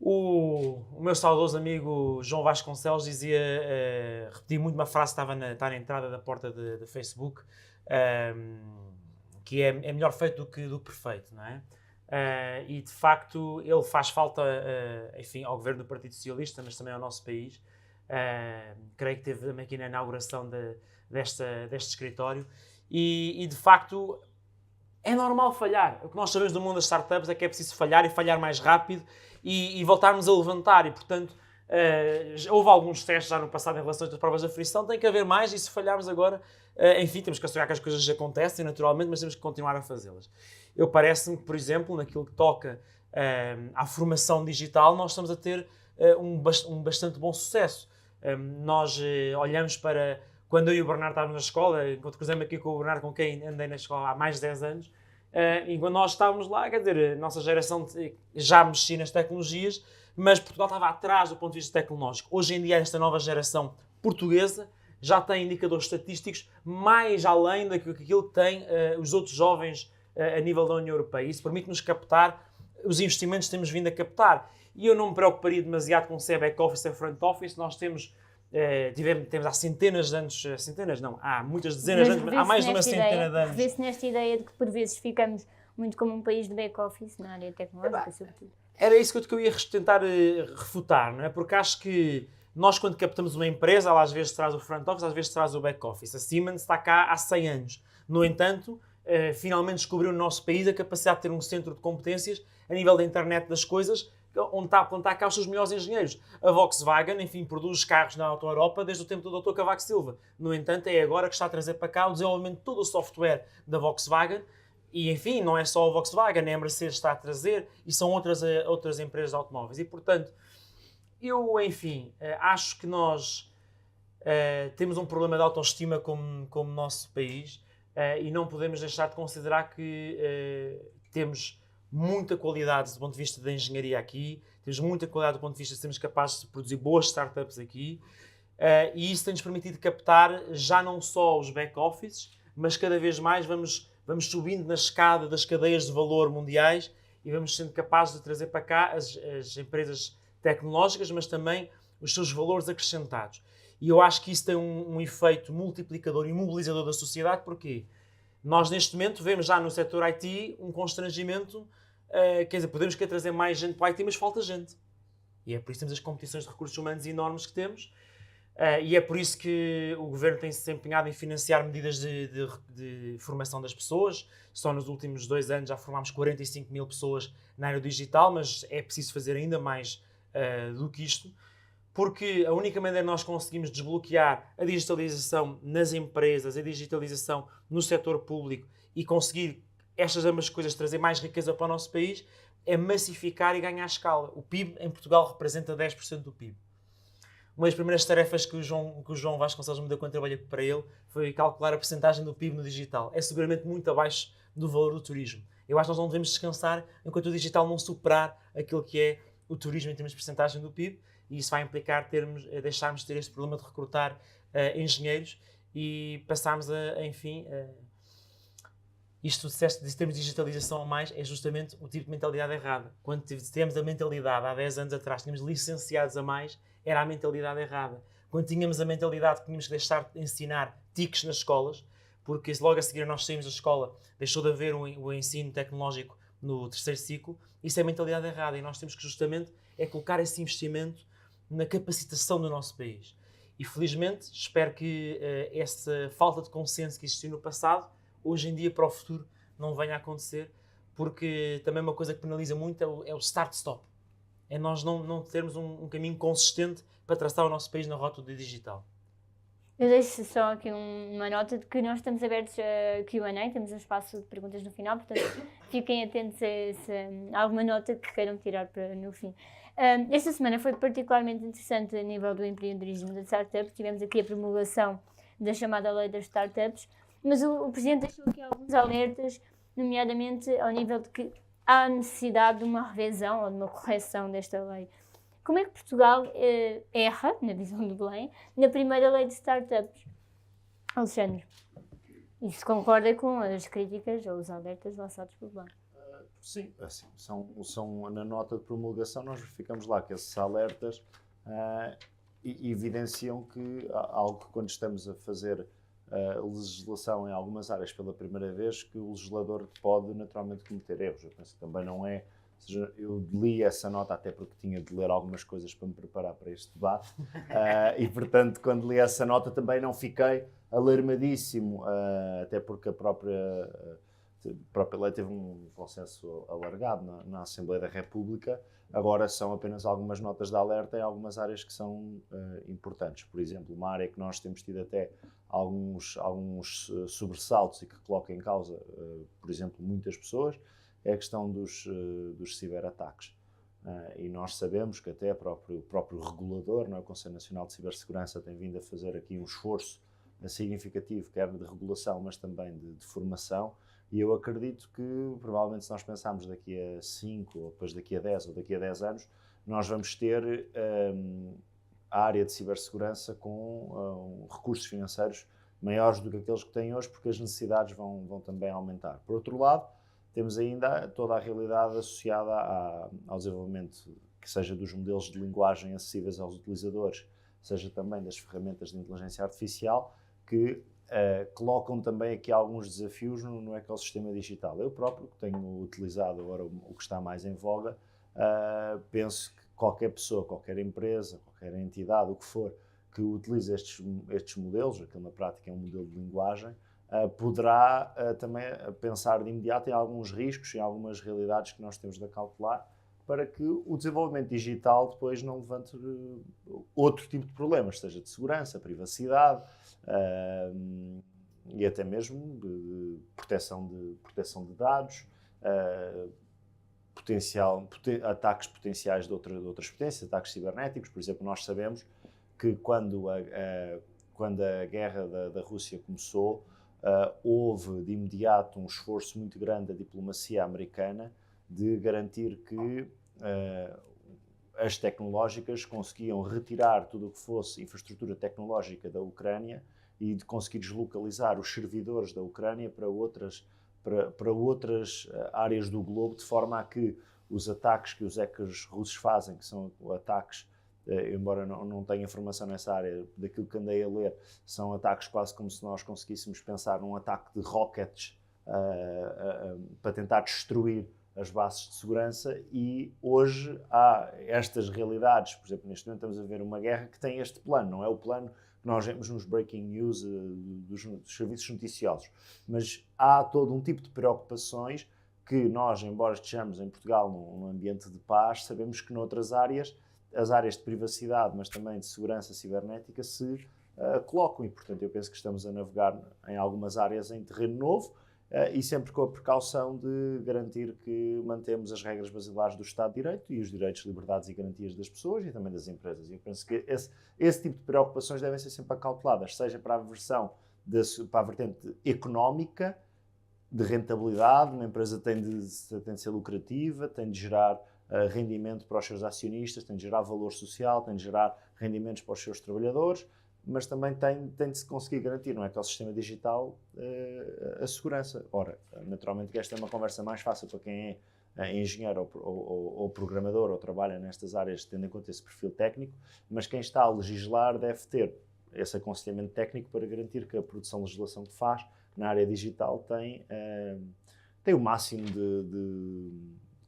O meu saudoso amigo João Vasconcelos dizia, repetia muito uma frase que está na entrada da porta de Facebook, que é melhor feito do que perfeito, não é? E de facto ele faz falta, enfim, ao governo do Partido Socialista, mas também ao nosso país. Creio que teve também aqui na inauguração deste escritório, e de facto é normal falhar. O que nós sabemos do mundo das startups é que é preciso falhar, e falhar mais rápido, e voltarmos a levantar. E portanto Houve alguns testes já no passado em relação às provas da frição, tem que haver mais e se falharmos agora, enfim, temos que assegurar que as coisas acontecem naturalmente, mas temos que continuar a fazê-las. Eu parece-me que, por exemplo, naquilo que toca à formação digital, nós estamos a ter um bastante bom sucesso. Nós olhamos para... Quando eu e o Bernardo estávamos na escola, enquanto cruzamos aqui com o Bernardo, com quem andei na escola há mais de 10 anos, e quando nós estávamos lá, quer dizer, a nossa geração já mexia nas tecnologias, mas Portugal estava atrás do ponto de vista tecnológico. Hoje em dia, esta nova geração portuguesa já tem indicadores estatísticos mais além daquilo que têm os outros jovens a nível da União Europeia. Isso permite-nos captar os investimentos que temos vindo a captar. E eu não me preocuparia demasiado com se é back-office ou front-office. Nós temos há centenas de anos, há muitas dezenas de anos, há mais de uma centena de anos. Vê-se nesta ideia de que por vezes ficamos muito como um país de back-office na área tecnológica, sobretudo. Era isso que eu ia tentar refutar, não é? Porque acho que nós, quando captamos uma empresa, ela às vezes traz o front office, às vezes traz o back office. A Siemens está cá há 100 anos. No entanto, finalmente descobriu no nosso país a capacidade de ter um centro de competências a nível da internet das coisas, onde está cá os seus melhores engenheiros. A Volkswagen, enfim, produz carros na Auto Europa desde o tempo do Dr. Cavaco Silva. No entanto, é agora que está a trazer para cá o desenvolvimento de todo o software da Volkswagen. E, enfim, não é só a Volkswagen, é a Mercedes está a trazer e são outras empresas de automóveis. E, portanto, eu, enfim, acho que nós temos um problema de autoestima como nosso país e não podemos deixar de considerar que temos muita qualidade do ponto de vista da engenharia aqui, temos muita qualidade do ponto de vista de sermos capazes de produzir boas startups aqui e isso tem-nos permitido captar já não só os back-offices, mas cada vez mais vamos subindo na escada das cadeias de valor mundiais e vamos sendo capazes de trazer para cá as empresas tecnológicas, mas também os seus valores acrescentados. E eu acho que isso tem um efeito multiplicador e mobilizador da sociedade, porque nós neste momento vemos já no setor IT um constrangimento, quer dizer, podemos querer trazer mais gente para o IT, mas falta gente. E é por isso que temos as competições de recursos humanos enormes que temos. E é por isso que o Governo tem se empenhado em financiar medidas de formação das pessoas. Só nos últimos 2 anos já formámos 45 mil pessoas na área digital, mas é preciso fazer ainda mais do que isto, porque a única maneira de nós conseguimos desbloquear a digitalização nas empresas, a digitalização no setor público e conseguir estas ambas coisas trazer mais riqueza para o nosso país é massificar e ganhar escala. O PIB em Portugal representa 10% do PIB. Uma das primeiras tarefas que o João Vasconcelos me deu quando trabalhei para ele foi calcular a percentagem do PIB no digital. É seguramente muito abaixo do valor do turismo. Eu acho que nós não devemos descansar enquanto o digital não superar aquilo que é o turismo em termos de percentagem do PIB, e isso vai implicar deixarmos de ter este problema de recrutar engenheiros e passarmos enfim, isto de termos digitalização a mais é justamente o tipo de mentalidade errada. Quando temos a mentalidade, há 10 anos atrás, tínhamos licenciados a mais, era a mentalidade errada. Quando tínhamos a mentalidade que tínhamos que deixar de ensinar TICs nas escolas, porque logo a seguir nós saímos da escola, deixou de haver o ensino tecnológico no 3º ciclo, isso é a mentalidade errada e nós temos que justamente colocar esse investimento na capacitação do nosso país. E felizmente espero que essa falta de consenso que existiu no passado, hoje em dia para o futuro não venha a acontecer, porque também uma coisa que penaliza muito é o start-stop. É nós não termos um caminho consistente para traçar o nosso país na rota do digital. Eu deixo só aqui uma nota de que nós estamos abertos a Q&A, temos um espaço de perguntas no final, portanto fiquem atentos a alguma nota que queiram tirar para no fim. Esta semana foi particularmente interessante a nível do empreendedorismo das startups. Tivemos aqui a promulgação da chamada lei das startups, mas o Presidente deixou aqui alguns alertas, nomeadamente ao nível de que há necessidade de uma revisão ou de uma correção desta lei. Como é que Portugal erra, na visão do Belém, na primeira lei de startups? Alexandre, isso concorda com as críticas ou os alertas lançados pelo Belém? Sim, assim, são na nota de promulgação nós verificamos lá que esses alertas evidenciam que algo que quando estamos a fazer legislação em algumas áreas pela primeira vez, que o legislador pode naturalmente cometer erros. Eu penso que também não é... Ou seja, eu li essa nota até porque tinha de ler algumas coisas para me preparar para este debate e, portanto, quando li essa nota também não fiquei alarmadíssimo, até porque a própria a própria lei teve um consenso alargado na Assembleia da República. Agora são apenas algumas notas de alerta em algumas áreas que são importantes. Por exemplo, uma área que nós temos tido até alguns sobressaltos e que coloca em causa, por exemplo, muitas pessoas, é a questão dos ciberataques. E nós sabemos que até o próprio regulador, não é? O Conselho Nacional de Cibersegurança, tem vindo a fazer aqui um esforço significativo, quer de regulação, mas também de formação. E eu acredito que, provavelmente, se nós pensarmos daqui a 5, ou depois daqui a 10, ou daqui a 10 anos, nós vamos ter a área de cibersegurança com recursos financeiros maiores do que aqueles que têm hoje, porque as necessidades vão também aumentar. Por outro lado, temos ainda toda a realidade associada ao desenvolvimento, que seja dos modelos de linguagem acessíveis aos utilizadores, seja também das ferramentas de inteligência artificial, que colocam também aqui alguns desafios no ecossistema digital. Eu próprio, que tenho utilizado agora o que está mais em voga, penso que qualquer pessoa, qualquer empresa, qualquer entidade, o que for, que utilize estes modelos, aquilo na prática é um modelo de linguagem, poderá também pensar de imediato em alguns riscos, em algumas realidades que nós temos de calcular, para que o desenvolvimento digital depois não levante outro tipo de problemas, seja de segurança, privacidade e até mesmo de proteção de dados, ataques potenciais de outras potências, ataques cibernéticos. Por exemplo, nós sabemos que quando a guerra da Rússia começou, houve de imediato um esforço muito grande da diplomacia americana de garantir que as tecnológicas conseguiam retirar tudo o que fosse infraestrutura tecnológica da Ucrânia e de conseguir deslocalizar os servidores da Ucrânia para outras áreas do globo, de forma a que os ataques que os hackers russos fazem, que são ataques, embora não tenha informação nessa área, daquilo que andei a ler, são ataques quase como se nós conseguíssemos pensar num ataque de rockets para tentar destruir as bases de segurança. E hoje há estas realidades. Por exemplo, neste momento estamos a ver uma guerra que tem este plano, não é o plano que nós vemos nos breaking news dos serviços noticiosos, mas há todo um tipo de preocupações que nós, embora estejamos em Portugal num ambiente de paz, sabemos que noutras áreas, as áreas de privacidade, mas também de segurança cibernética, se colocam. E, portanto, eu penso que estamos a navegar em algumas áreas em terreno novo, e sempre com a precaução de garantir que mantemos as regras basilares do Estado de Direito e os direitos, liberdades e garantias das pessoas e também das empresas. E eu penso que esse tipo de preocupações devem ser sempre acauteladas, seja para a vertente económica, de rentabilidade. Uma empresa tem de ser lucrativa, tem de gerar rendimento para os seus acionistas, tem de gerar valor social, tem de gerar rendimentos para os seus trabalhadores, mas também tem de se conseguir garantir no ecossistema digital a segurança. Ora, naturalmente que esta é uma conversa mais fácil para quem é engenheiro ou programador ou trabalha nestas áreas, tendo em conta esse perfil técnico, mas quem está a legislar deve ter esse aconselhamento técnico para garantir que a produção de legislação que faz na área digital tem o máximo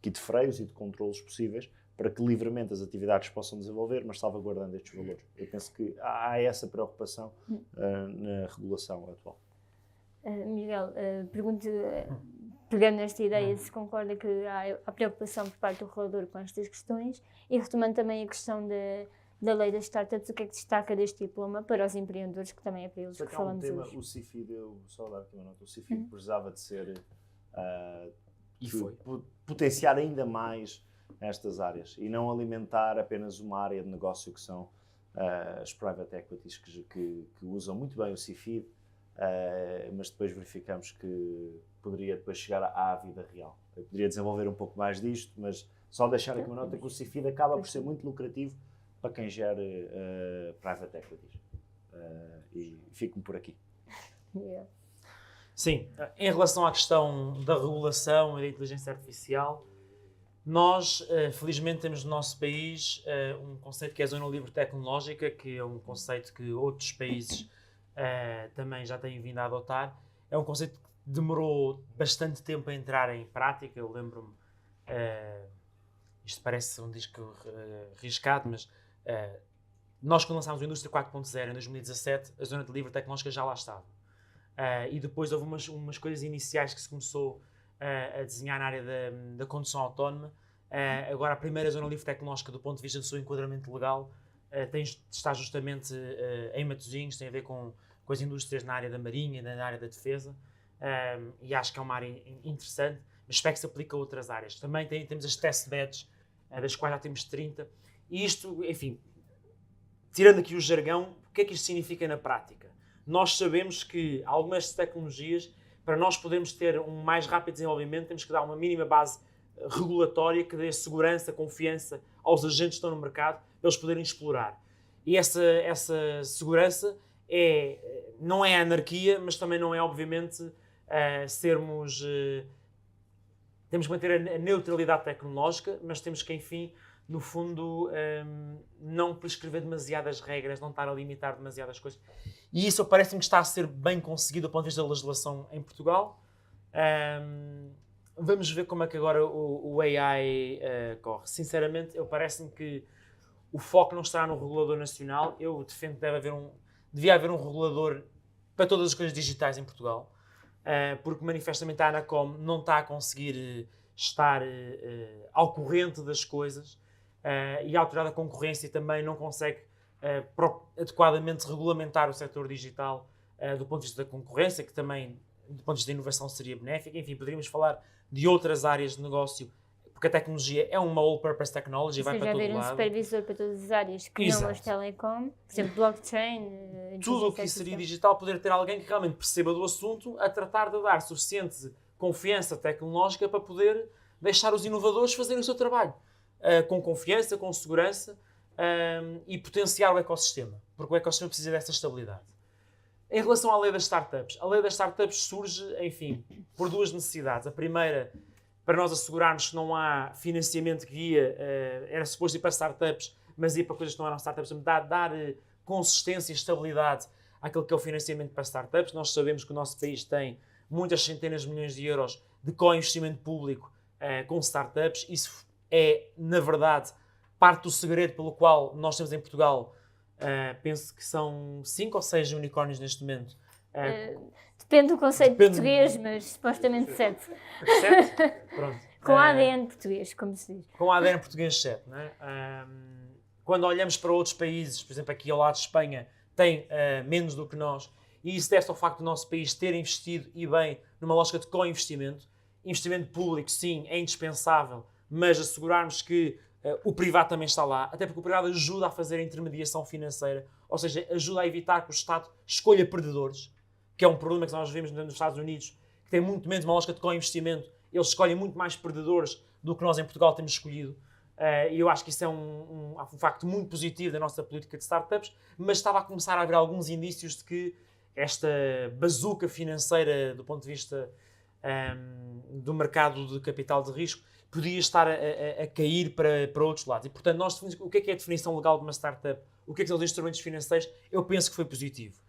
de freios e de controlos possíveis para que livremente as atividades possam desenvolver, mas salvaguardando estes valores. Eu penso que há essa preocupação na regulação atual. Miguel, pergunto, pegando nesta ideia, se concorda que há preocupação por parte do regulador com estas questões, e retomando também a questão da lei das startups, o que é que destaca deste diploma para os empreendedores, que também é para eles que falamos hoje? O CIFID, eu só dar aqui uma nota, o CIFID precisava de ser potenciar ainda mais estas áreas e não alimentar apenas uma área de negócio que são as private equities que usam muito bem o CIFID, mas depois verificamos que poderia depois chegar à vida real. Eu poderia desenvolver um pouco mais disto, mas só deixar aqui uma nota que o CIFID acaba por ser muito lucrativo para quem gera private equities. E fico-me por aqui. Yeah. Sim, em relação à questão da regulação e da inteligência artificial, nós, felizmente, temos no nosso país um conceito que é a Zona Livre Tecnológica, que é um conceito que outros países também já têm vindo a adotar. É um conceito que demorou bastante tempo a entrar em prática. Eu lembro-me, isto parece um disco riscado, mas nós, quando lançámos o Indústria 4.0 em 2017, a Zona Livre Tecnológica já lá estava. E depois houve umas coisas iniciais que se começou a desenhar na área da condução autónoma. Agora, a primeira zona livre tecnológica, do ponto de vista do seu enquadramento legal, está justamente em Matosinhos, tem a ver com as indústrias na área da marinha, na área da defesa, e acho que é uma área interessante, mas espero que se aplique a outras áreas. Também temos as testbeds, das quais já temos 30, e isto, enfim, tirando aqui o jargão, o que é que isto significa na prática? Nós sabemos que algumas tecnologias, para nós podermos ter um mais rápido desenvolvimento, temos que dar uma mínima base regulatória que dê segurança, confiança aos agentes que estão no mercado, para eles poderem explorar. E essa segurança não é anarquia, mas também não é, obviamente, temos que manter a neutralidade tecnológica, mas temos que, enfim, no fundo, não prescrever demasiadas regras, não estar a limitar demasiadas coisas. E isso parece-me que está a ser bem conseguido do ponto de vista da legislação em Portugal. Vamos ver como é que agora o AI corre. Sinceramente, parece-me que o foco não estará no regulador nacional. Eu defendo que devia haver um regulador para todas as coisas digitais em Portugal, porque manifestamente a Anacom não está a conseguir estar ao corrente das coisas, e a Autoridade da Concorrência também não consegue adequadamente regulamentar o setor digital do ponto de vista da concorrência, que também, do ponto de vista da inovação, seria benéfica. Enfim, poderíamos falar de outras áreas de negócio, porque a tecnologia é uma all-purpose technology, vai para todo lado. Haver um supervisor para todas as áreas que não as telecom, por exemplo, blockchain, tudo o que seria digital, poder ter alguém que realmente perceba do assunto, a tratar de dar suficiente confiança tecnológica para poder deixar os inovadores fazerem o seu trabalho com confiança, com segurança, e potenciar o ecossistema, porque o ecossistema precisa dessa estabilidade. Em relação à lei das startups, a lei das startups surge, enfim, por duas necessidades. A primeira, para nós assegurarmos que não há financiamento que ia, era suposto ir para startups, mas ia para coisas que não eram startups, dar consistência e estabilidade àquilo que é o financiamento para startups. Nós sabemos que o nosso país tem muitas centenas de milhões de euros de co-investimento público com startups. Isso é, na verdade, parte do segredo pelo qual nós temos em Portugal, penso que são 5 ou 6 unicórnios neste momento. Depende do conceito português, mas supostamente 7. 7? Pronto. Com ADN português, como se diz. Com ADN português 7, não é? Quando olhamos para outros países, por exemplo, aqui ao lado de Espanha, tem menos do que nós, e isso deve-se ao facto do nosso país ter investido, e bem, numa lógica de co-investimento. Investimento público, sim, é indispensável, mas assegurarmos que o privado também está lá, até porque o privado ajuda a fazer a intermediação financeira, ou seja, ajuda a evitar que o Estado escolha perdedores, que é um problema que nós vemos nos Estados Unidos, que tem muito menos uma lógica de co-investimento. Eles escolhem muito mais perdedores do que nós em Portugal temos escolhido. E eu acho que isso é um facto muito positivo da nossa política de startups, mas estava a começar a haver alguns indícios de que esta bazuca financeira do ponto de vista do mercado de capital de risco podia estar a cair para outros lados. E, portanto, nós definimos o que é a definição legal de uma startup, o que são os instrumentos financeiros. Eu penso que foi positivo.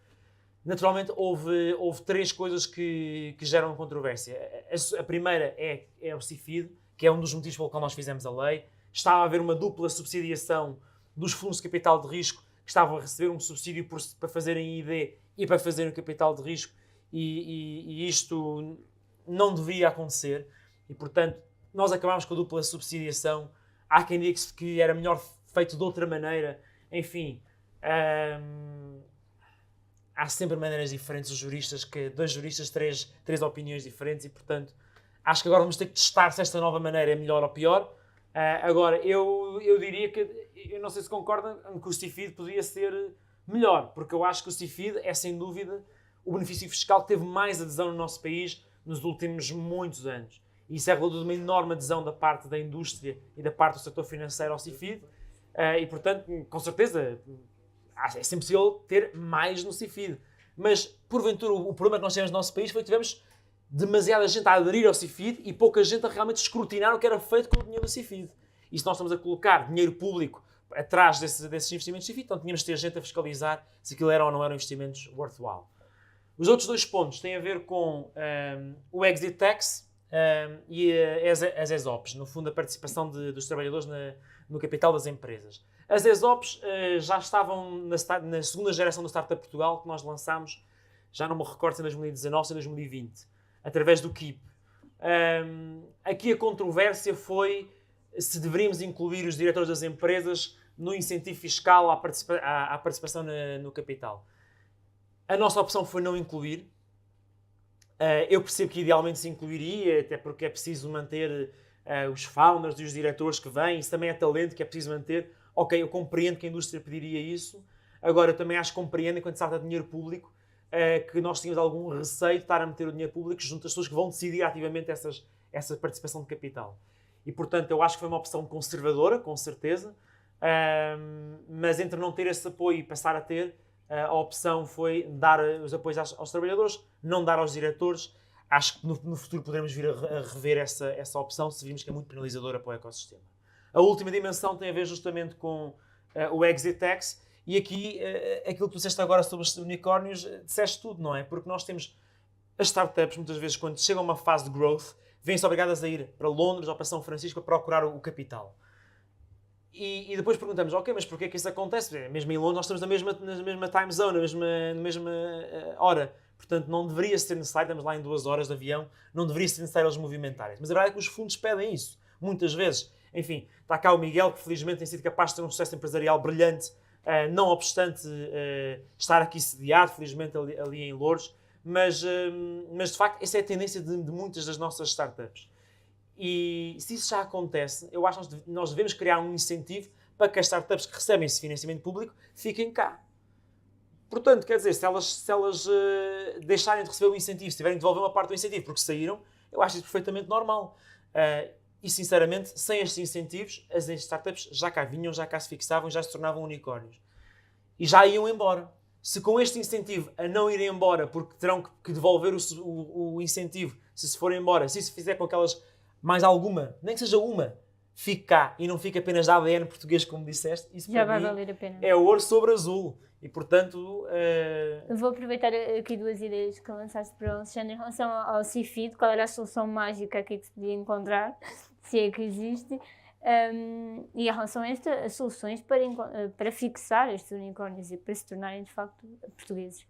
Naturalmente, houve 3 coisas que geram controvérsia. A primeira é o CIFID, que é um dos motivos pelo qual nós fizemos a lei. Estava a haver uma dupla subsidiação dos fundos de capital de risco, que estavam a receber um subsídio para fazerem ID e para fazerem capital de risco, e isto não devia acontecer. E, portanto, nós acabámos com a dupla subsidiação. Há quem diga que era melhor feito de outra maneira. Enfim, há sempre maneiras diferentes. Os juristas, 2 juristas, 3 opiniões diferentes, e, portanto, acho que agora vamos ter que testar se esta nova maneira é melhor ou pior. Agora, eu diria que, eu não sei se concordam, que o CIFID podia ser melhor, porque eu acho que o CIFID é, sem dúvida, o benefício fiscal que teve mais adesão no nosso país nos últimos muitos anos. E isso é resultado de uma enorme adesão da parte da indústria e da parte do setor financeiro ao CIFID, e, portanto, com certeza, é sempre possível ter mais no CIFID. Mas, porventura, o problema que nós tivemos no nosso país foi que tivemos demasiada gente a aderir ao CIFID e pouca gente a realmente escrutinar o que era feito com o dinheiro do CIFID. E se nós estamos a colocar dinheiro público atrás desses investimentos do CIFID, então tínhamos de ter gente a fiscalizar se aquilo era ou não eram investimentos worthwhile. Os outros 2 pontos têm a ver com o exit tax e as ESOPs, no fundo a participação dos trabalhadores no capital das empresas. As ESOPs já estavam na segunda geração do Startup Portugal, que nós lançámos, já não me recordo se em 2019 ou se em 2020, através do KEEP. Aqui a controvérsia foi se deveríamos incluir os diretores das empresas no incentivo fiscal à participação no capital. A nossa opção foi não incluir. Eu percebo que idealmente se incluiria, até porque é preciso manter os founders e os diretores que vêm, isso também é talento que é preciso manter. Ok, eu compreendo que a indústria pediria isso, agora eu também acho que compreendo, enquanto se trata de dinheiro público, que nós tínhamos algum receio de estar a meter o dinheiro público junto às pessoas que vão decidir ativamente essa participação de capital. E, portanto, eu acho que foi uma opção conservadora, com certeza, mas entre não ter esse apoio e passar a ter, a opção foi dar os apoios aos trabalhadores, não dar aos diretores. Acho que no futuro poderemos vir a rever essa opção se virmos que é muito penalizadora para o ecossistema. A última dimensão tem a ver justamente com o Exit Tax, e aqui aquilo que tu disseste agora sobre os unicórnios, disseste tudo, não é? Porque nós temos as startups, muitas vezes, quando chegam a uma fase de growth, vêm-se obrigadas a ir para Londres ou para São Francisco para procurar o capital. E depois perguntamos, ok, mas porquê que isso acontece? Mesmo em Londres nós estamos na mesma time zone, na mesma hora. Portanto, não deveria ser necessário, estamos lá em 2 horas de avião, não deveria ser necessário eles movimentarem. Mas a verdade é que os fundos pedem isso, muitas vezes. Enfim, está cá o Miguel, que felizmente tem sido capaz de ter um sucesso empresarial brilhante, não obstante estar aqui sediado, felizmente ali em Loures. Mas de facto, essa é a tendência de muitas das nossas startups. E se isso já acontece, eu acho que nós devemos criar um incentivo para que as startups que recebem esse financiamento público fiquem cá. Portanto, quer dizer, se elas deixarem de receber o incentivo, se tiverem de devolver uma parte do incentivo porque saíram, eu acho isso perfeitamente normal. E, sinceramente, sem estes incentivos, as startups já cá vinham, já cá se fixavam, já se tornavam unicórnios. E já iam embora. Se com este incentivo a não irem embora, porque terão que devolver o incentivo, se forem embora, se isso fizer com que elas, mais alguma, nem que seja uma, fique cá e não fique apenas da ADN português, como disseste, isso Já para vai mim valer a pena. é ouro sobre azul. E, portanto... Vou aproveitar aqui 2 ideias que lançaste para o Alexandre em relação ao CFID, qual era a solução mágica aqui que se podia encontrar, se é que existe, e em relação a as soluções para fixar estes unicórnios e para se tornarem de facto portugueses.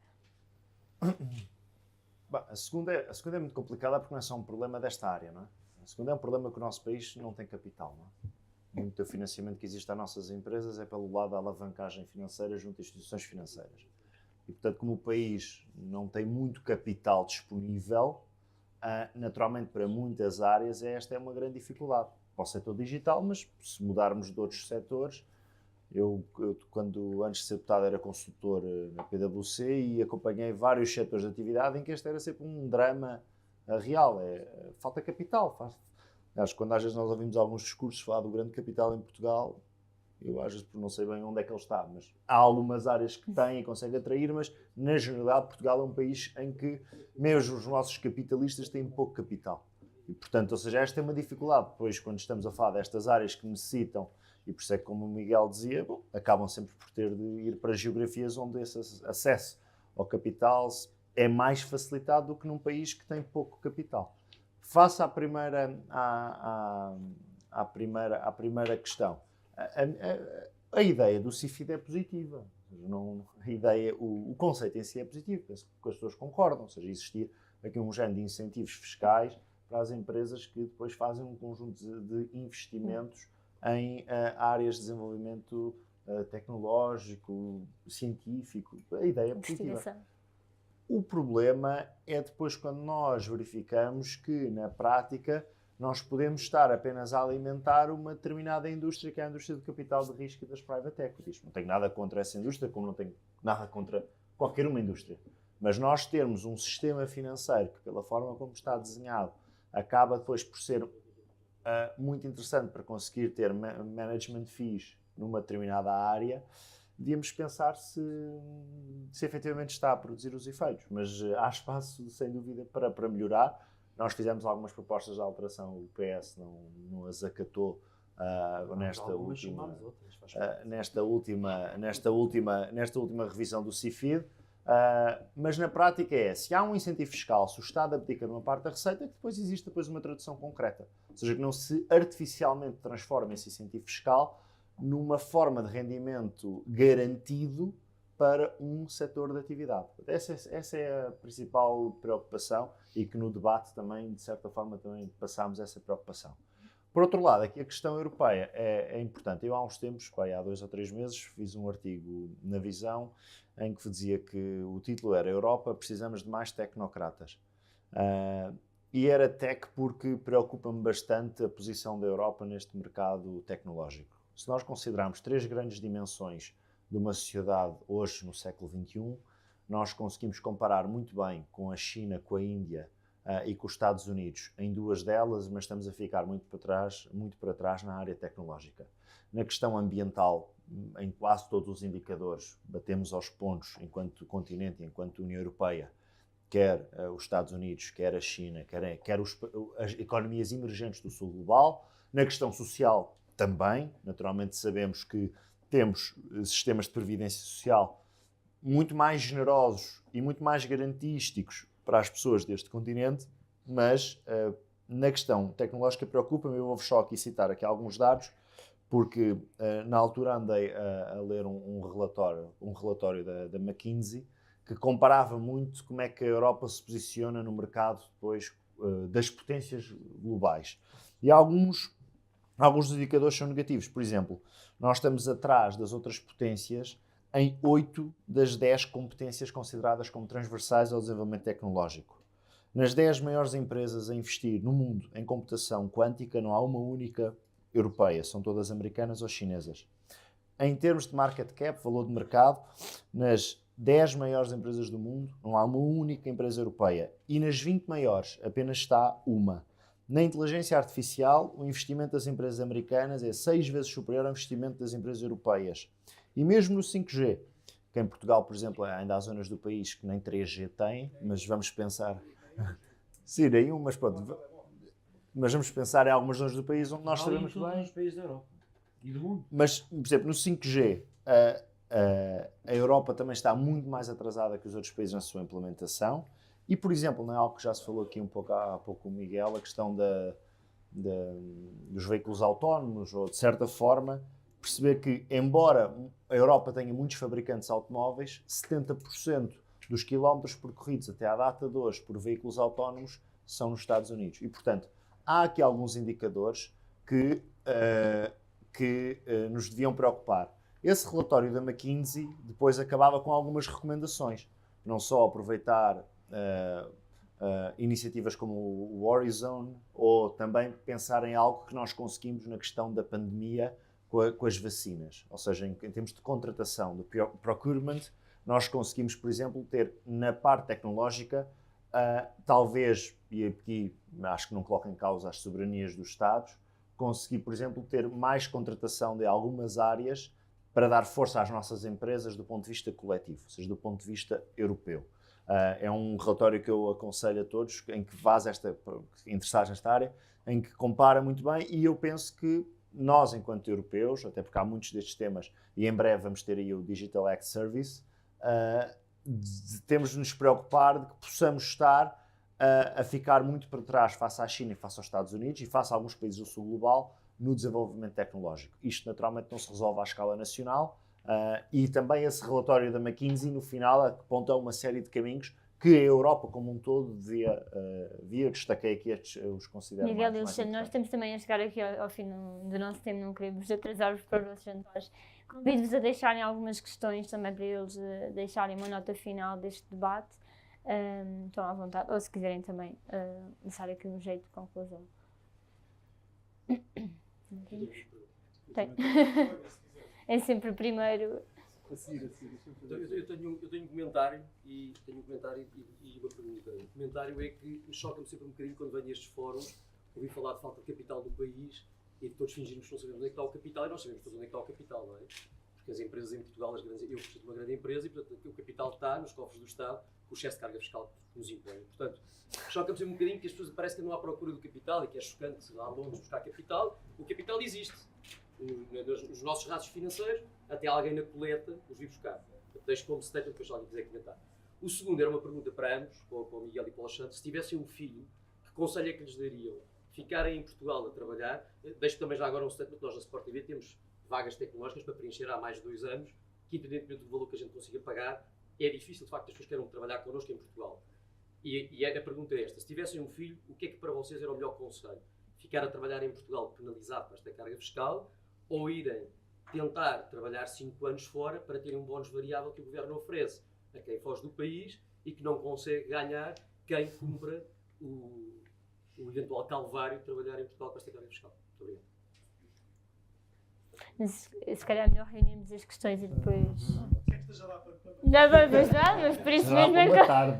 Bom, a segunda é muito complicada porque não é só um problema desta área, não é? A segunda é um problema que o nosso país não tem capital, não é? Muito do financiamento que existe às nossas empresas é pelo lado da alavancagem financeira junto a instituições financeiras. E, portanto, como o país não tem muito capital disponível, naturalmente para muitas áreas esta é uma grande dificuldade. Para o setor digital, mas se mudarmos de outros setores, eu quando antes de ser deputado era consultor na PwC e acompanhei vários setores de atividade em que este era sempre um drama real. Falta capital. Acho que quando às vezes nós ouvimos alguns discursos falar do grande capital em Portugal, eu às vezes não sei bem onde é que ele está, mas há algumas áreas que têm e conseguem atrair, mas na generalidade Portugal é um país em que mesmo os nossos capitalistas têm pouco capital. E portanto, ou seja, esta é uma dificuldade. Depois, quando estamos a falar destas áreas que necessitam, e por isso é que, como o Miguel dizia, acabam sempre por ter de ir para geografias onde esse acesso ao capital é mais facilitado do que num país que tem pouco capital. Face à primeira questão, a ideia do CFID é positiva. O conceito em si é positivo, penso que as pessoas concordam, ou seja, existir aqui um género de incentivos fiscais para as empresas que depois fazem um conjunto de investimentos em áreas de desenvolvimento tecnológico, científico. A ideia é positiva. O problema é depois quando nós verificamos que, na prática, nós podemos estar apenas a alimentar uma determinada indústria, que é a indústria do capital de risco e das private equities. Não tenho nada contra essa indústria, como não tenho nada contra qualquer uma indústria. Mas nós termos um sistema financeiro que, pela forma como está desenhado, acaba depois por ser muito interessante para conseguir ter management fees numa determinada área, devíamos pensar se efetivamente está a produzir os efeitos. Mas há espaço, sem dúvida, para melhorar. Nós fizemos algumas propostas de alteração, o PS não as acatou nesta última revisão do CFID. Mas na prática se há um incentivo fiscal, se o Estado abdica numa parte da receita, que depois existe uma tradução concreta. Ou seja, que não se artificialmente transforma esse incentivo fiscal numa forma de rendimento garantido para um setor de atividade. Essa é a principal preocupação e que no debate também, de certa forma, também passámos essa preocupação. Por outro lado, aqui a questão europeia é importante. Eu há uns tempos, há 2 ou 3 meses, fiz um artigo na Visão em que dizia que o título era Europa, precisamos de mais tecnocratas. E era tech porque preocupa-me bastante a posição da Europa neste mercado tecnológico. Se nós considerarmos 3 grandes dimensões de uma sociedade hoje no século XXI, nós conseguimos comparar muito bem com a China, com a Índia e com os Estados Unidos em 2 delas, mas estamos a ficar muito para trás na área tecnológica. Na questão ambiental, em quase todos os indicadores, batemos aos pontos enquanto continente, enquanto União Europeia, quer os Estados Unidos, quer a China, quer as economias emergentes do sul global. Na questão social também, naturalmente sabemos que temos sistemas de previdência social muito mais generosos e muito mais garantísticos para as pessoas deste continente, mas na questão tecnológica preocupa-me. Eu vou só aqui citar aqui alguns dados, porque na altura andei a ler um relatório da McKinsey, que comparava muito como é que a Europa se posiciona no mercado depois das potências globais. E alguns dos indicadores são negativos. Por exemplo, nós estamos atrás das outras potências em 8 das 10 competências consideradas como transversais ao desenvolvimento tecnológico. Nas 10 maiores empresas a investir no mundo em computação quântica, não há uma única europeia, são todas americanas ou chinesas. Em termos de market cap, valor de mercado, nas 10 maiores empresas do mundo, não há uma única empresa europeia. E nas 20 maiores, apenas está uma. Na inteligência artificial, o investimento das empresas americanas é 6 vezes superior ao investimento das empresas europeias. E mesmo no 5G, que em Portugal, por exemplo, ainda há zonas do país que nem 3G têm, mas vamos pensar... Sim, nenhum, mas pronto. Mas vamos pensar em algumas zonas do país onde nós sabemos bem... todos os países da Europa e do mundo. Mas, por exemplo, no 5G, a Europa também está muito mais atrasada que os outros países na sua implementação. E, por exemplo, não é algo que já se falou aqui há pouco com o Miguel, a questão dos veículos autónomos, ou de certa forma, perceber que, embora a Europa tenha muitos fabricantes automóveis, 70% dos quilómetros percorridos até à data de hoje por veículos autónomos são nos Estados Unidos. E, portanto, há aqui alguns indicadores que nos deviam preocupar. Esse relatório da McKinsey depois acabava com algumas recomendações. Não só aproveitar iniciativas como o Horizon, ou também pensar em algo que nós conseguimos na questão da pandemia com as vacinas. Ou seja, em termos de contratação, de procurement, nós conseguimos, por exemplo, ter na parte tecnológica, talvez, e aqui acho que não coloco em causa as soberanias dos Estados, conseguir, por exemplo, ter mais contratação de algumas áreas para dar força às nossas empresas do ponto de vista coletivo, ou seja, do ponto de vista europeu. É um relatório que eu aconselho a todos, em que interessados nesta área, em que compara muito bem, e eu penso que nós, enquanto europeus, até porque há muitos destes temas, e em breve vamos ter aí o Digital Act Service, temos de nos preocupar de que possamos estar a ficar muito para trás face à China e face aos Estados Unidos e face a alguns países do sul global no desenvolvimento tecnológico. Isto naturalmente não se resolve à escala nacional, e também esse relatório da McKinsey no final aponta uma série de caminhos que a Europa como um todo devia destaquei aqui os considero Miguel e mais Alexandre, nós importantes. estamos também a chegar aqui ao fim do nosso tempo, não queremos atrasar-vos para os vossos jantares. Convido-vos a deixarem algumas questões também para eles deixarem uma nota final deste debate. Estão à vontade, ou se quiserem também deixar aqui um jeito de conclusão. Não temos? Tem. É sempre o primeiro. Eu tenho um comentário e uma pergunta. O comentário é que me choca-me sempre um bocadinho quando venho a estes fóruns, ouvir falar de falta de capital do país e de todos fingirmos que não sabemos onde é que está o capital, e nós sabemos todos onde é que está o capital, não é? Porque as empresas em Portugal, eu represento uma grande empresa e, portanto, o capital está nos cofres do Estado, com o excesso de carga fiscal que nos impõe. Portanto, choca-me sempre um bocadinho que as pessoas parecem que andam à procura do capital e que é chocante lá longe buscar capital. O capital existe. Nos nossos rastros financeiros, até alguém na coleta os vir buscar. Deixo como statement, depois se alguém quiser comentar. O segundo era uma pergunta para ambos, para o Miguel e para o Alexandre. Se tivessem um filho, que conselho é que lhes dariam? Ficarem em Portugal a trabalhar. Deixo também já agora um statement. Nós na Sport TV temos vagas tecnológicas para preencher há mais de 2 anos que, independentemente do valor que a gente consiga pagar, é difícil, de facto, as pessoas queiram trabalhar connosco em Portugal. E a pergunta é esta: se tivessem um filho, o que é que para vocês era o melhor conselho? Ficar a trabalhar em Portugal penalizado para esta carga fiscal, ou irem tentar trabalhar 5 anos fora para terem um bónus variável que o governo oferece a quem foge do país e que não consegue ganhar quem cumpra o eventual calvário de trabalhar em Portugal com esta carga fiscal? Muito obrigado. Mas, se calhar é melhor reunirmos as questões e depois. Não, mas por isso mesmo é que. Boa tarde.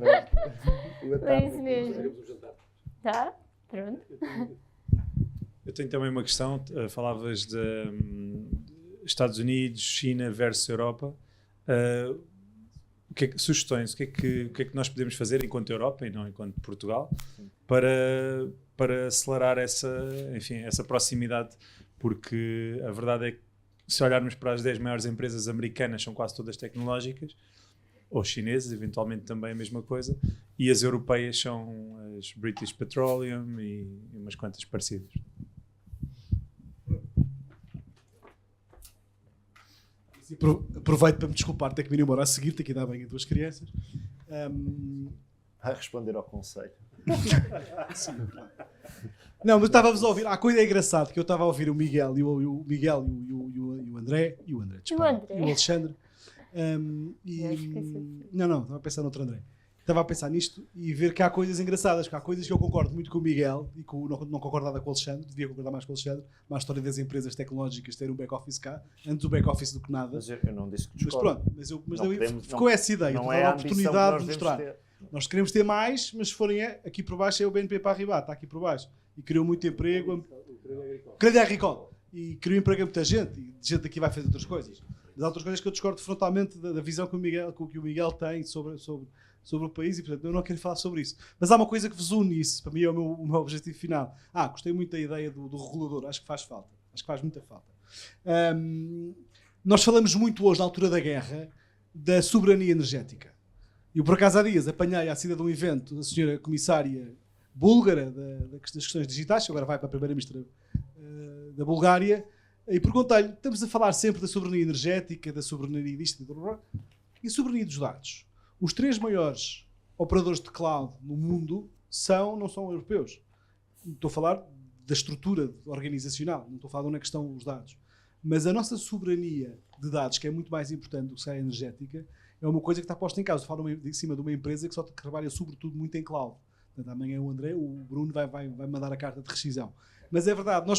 Por isso mesmo. Faremos um jantar. Tá? Pronto. Eu tenho também uma questão. Falavas de Estados Unidos, China versus Europa. Sugestões, o que é que nós podemos fazer enquanto Europa e não enquanto Portugal para acelerar essa proximidade? Porque a verdade é que, se olharmos para as 10 maiores empresas americanas, são quase todas tecnológicas, ou chinesas, eventualmente também a mesma coisa, e as europeias são as British Petroleum e umas quantas parecidas. Aproveito para me desculpar, ter que vir embora a seguir, ter que ir dar bem a 2 crianças. A responder ao conselho. Não, mas estava-vos a ouvir. A coisa é engraçada que eu estava a ouvir o Miguel e o André e o Alexandre. Não, estava a pensar no outro André. Estava a pensar nisto e ver que há coisas engraçadas, que há coisas que eu concordo muito com o Miguel e não concordava com o Alexandre, devia concordar mais com o Alexandre, mas a história das empresas tecnológicas ter um back-office cá, antes o back-office do que nada. Mas eu não disse que Mas discordo. pronto, ficou essa ideia, não de é dar a a ambição oportunidade que de nós mostrar. devemos ter. Nós queremos ter mais, mas se forem aqui por baixo é o BNP Paribas, está aqui por baixo. E criou muito emprego. Crédit Agricole. E criou emprego a muita gente. E gente aqui vai fazer outras coisas. Mas há outras coisas que eu discordo frontalmente da visão que o Miguel tem sobre o país. E, portanto, eu não quero falar sobre isso. Mas há uma coisa que vos une isso. Para mim é o meu objetivo final. Gostei muito da ideia do regulador. Acho que faz falta. Acho que faz muita falta. Nós falamos muito hoje, na altura da guerra, da soberania energética. E por acaso há dias apanhei à saída de um evento a senhora comissária búlgara das questões digitais, que agora vai para a primeira-ministra da Bulgária, e perguntei-lhe: estamos a falar sempre da soberania energética, da soberania disto e soberania dos dados. Os 3 maiores operadores de cloud no mundo não são europeus. Estou a falar da estrutura organizacional, não estou a falar de onde é que estão os dados. Mas a nossa soberania de dados, que é muito mais importante do que a energética, é uma coisa que está posta em causa. Eu falo em cima de uma empresa que só trabalha sobretudo muito em cloud. Portanto, amanhã o Bruno vai mandar a carta de rescisão. Mas é verdade,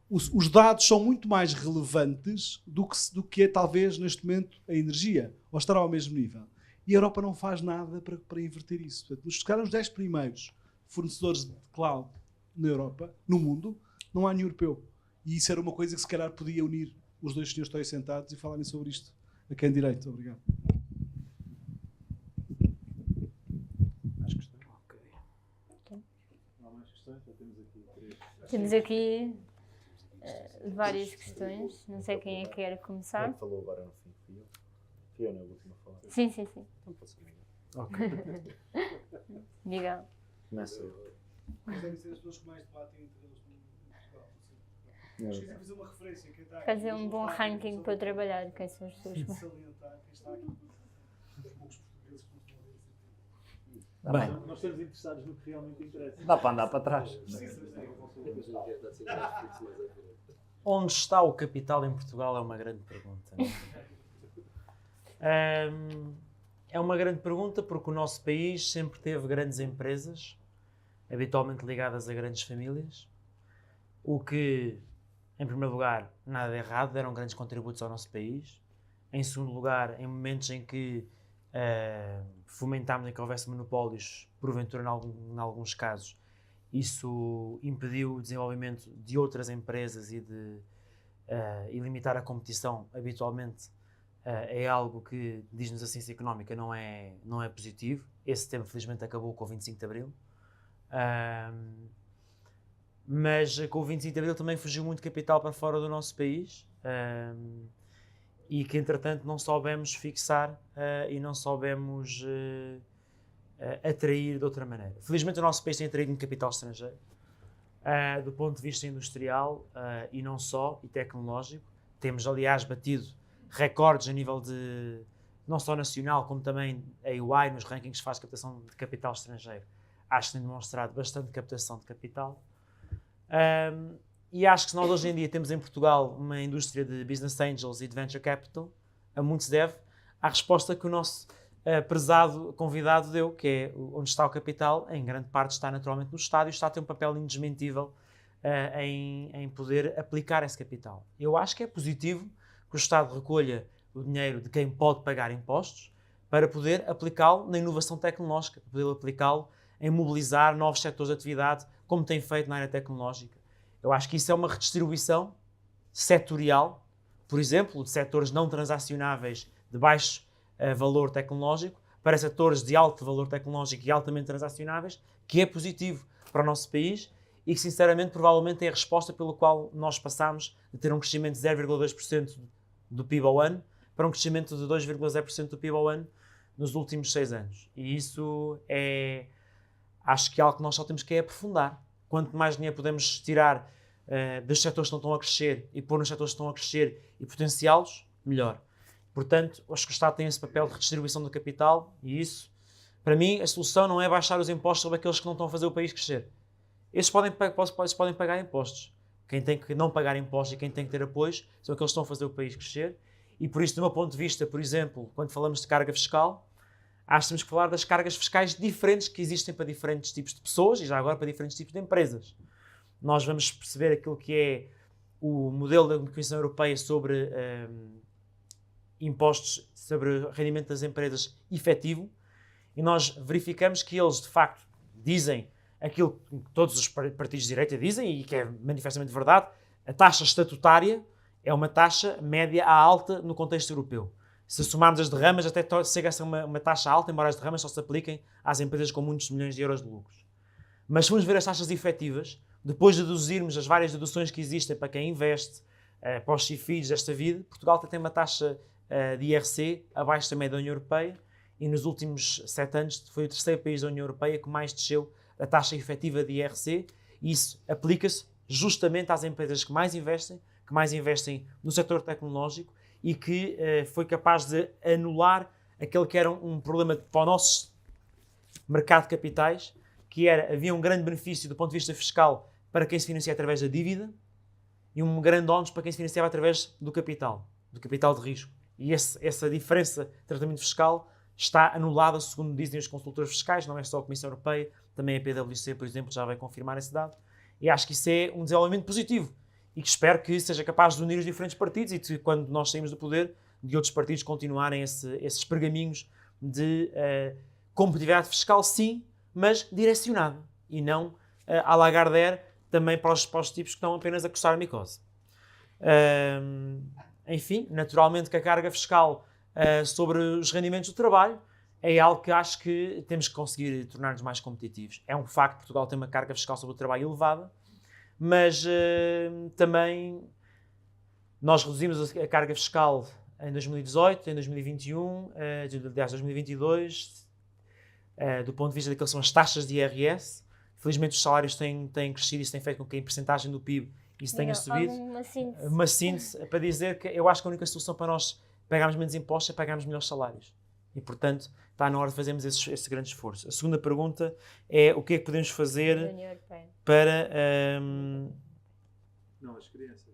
os dados são muito mais relevantes do que é talvez neste momento a energia, ou estará ao mesmo nível. E a Europa não faz nada para inverter isso. Portanto, se calhar os 10 primeiros fornecedores de cloud na Europa, no mundo, não há nenhum europeu. E isso era uma coisa que se calhar podia unir os 2 senhores que estão aí sentados e falarem sobre isto. A quem direito. Obrigado. Temos aqui várias questões. Não sei quem é que quer começar. Quem falou agora no fim? Fui eu? Fui eu na última a falar. Sim. Então pode ser Miguel. Ok. Miguel. Começa eu. Devem ser as pessoas que mais debatem entre eles no Portugal. Mas quiser fazer uma referência, quem está aqui, Fazer um bom ranking para eu trabalhar. Quem são as pessoas que salientar quem está aqui, os poucos portugueses que estão a ver esse Dá bem. Nós estamos interessados no que realmente interessa. Dá para andar para trás. Onde está o capital em Portugal é uma grande pergunta. É uma grande pergunta porque o nosso país sempre teve grandes empresas, habitualmente ligadas a grandes famílias, o que, em primeiro lugar, nada de errado, deram grandes contributos ao nosso país. Em segundo lugar, em momentos em que fomentámos em que houvesse monopólios, porventura em alguns casos, isso impediu o desenvolvimento de outras empresas e limitar a competição. Habitualmente é algo que, diz-nos a ciência económica, não é positivo. Esse tema felizmente acabou com o 25 de Abril. Mas com o 25 de Abril também fugiu muito capital para fora do nosso país e que entretanto não soubemos fixar e não soubemos atrair de outra maneira. Felizmente o nosso país tem atraído muito capital estrangeiro do ponto de vista industrial e não só, e tecnológico. Temos aliás batido recordes a nível de, não só nacional, como também a EY, nos rankings que faz captação de capital estrangeiro. Acho que tem demonstrado bastante captação de capital. E acho que se nós hoje em dia temos em Portugal uma indústria de business angels e de venture capital, a muito se deve à resposta que o nosso prezado convidado deu, que é onde está o capital, em grande parte está naturalmente no Estado, e o Estado tem um papel indesmentível em poder aplicar esse capital. Eu acho que é positivo que o Estado recolha o dinheiro de quem pode pagar impostos para poder aplicá-lo na inovação tecnológica, para poder aplicá-lo em mobilizar novos setores de atividade, como tem feito na área tecnológica. Eu acho que isso é uma redistribuição setorial, por exemplo, de setores não transacionáveis de baixo valor tecnológico para setores de alto valor tecnológico e altamente transacionáveis, que é positivo para o nosso país e que, sinceramente, provavelmente é a resposta pela qual nós passamos de ter um crescimento de 0,2% do PIB ao ano para um crescimento de 2,0% do PIB ao ano nos últimos 6 anos. E isso acho que é algo que nós só temos que aprofundar. Quanto mais dinheiro podemos tirar dos setores que não estão a crescer e pôr nos setores que estão a crescer e potenciá-los, melhor. Portanto, acho que o Estado tem esse papel de redistribuição do capital e isso, para mim, a solução não é baixar os impostos sobre aqueles que não estão a fazer o país crescer. Esses podem pagar impostos. Quem tem que não pagar impostos e quem tem que ter apoios são aqueles que estão a fazer o país crescer. E por isso, do meu ponto de vista, por exemplo, quando falamos de carga fiscal, acho que temos que falar das cargas fiscais diferentes que existem para diferentes tipos de pessoas e já agora para diferentes tipos de empresas. Nós vamos perceber aquilo que é o modelo da Comissão Europeia sobre impostos sobre rendimento das empresas efetivo e nós verificamos que eles, de facto, dizem aquilo que todos os partidos de direita dizem e que é manifestamente verdade, a taxa estatutária é uma taxa média a alta no contexto europeu. Se somarmos as derramas, até chega a ser uma taxa alta, embora as derramas só se apliquem às empresas com muitos milhões de euros de lucros. Mas se formos ver as taxas efetivas, depois de deduzirmos as várias deduções que existem para quem investe, para os CFIs desta vida, Portugal tem uma taxa de IRC abaixo da média da União Europeia e nos últimos 7 anos foi o terceiro país da União Europeia que mais desceu a taxa efetiva de IRC e isso aplica-se justamente às empresas que mais investem no setor tecnológico e que foi capaz de anular aquele que era um problema para o nosso mercado de capitais, que havia um grande benefício do ponto de vista fiscal para quem se financia através da dívida e um grande ónus para quem se financiava através do capital de risco. E essa diferença de tratamento fiscal está anulada, segundo dizem os consultores fiscais, não é só a Comissão Europeia, também a PwC, por exemplo, já vai confirmar esse dado. E acho que isso é um desenvolvimento positivo e que espero que seja capaz de unir os diferentes partidos e que, quando nós saímos do poder, de outros partidos continuarem esses pergaminhos de competitividade fiscal, sim, mas direcionada e não à Lagardère, também para os tipos que estão apenas a coçar a micose. Enfim, naturalmente que a carga fiscal sobre os rendimentos do trabalho é algo que acho que temos que conseguir tornar-nos mais competitivos. É um facto que Portugal tem uma carga fiscal sobre o trabalho elevada, mas também nós reduzimos a carga fiscal em 2018, em 2021, aliás, 2022, do ponto de vista daquilo que são as taxas de IRS. Felizmente os salários têm crescido e isso tem feito com que a percentagem do PIB isso tenha subido. Uma síntese para dizer que eu acho que a única solução para nós pagarmos menos impostos é pagarmos melhores salários. E, portanto, está na hora de fazermos esse grande esforço. A segunda pergunta é o que é que podemos fazer para... Não, as crianças.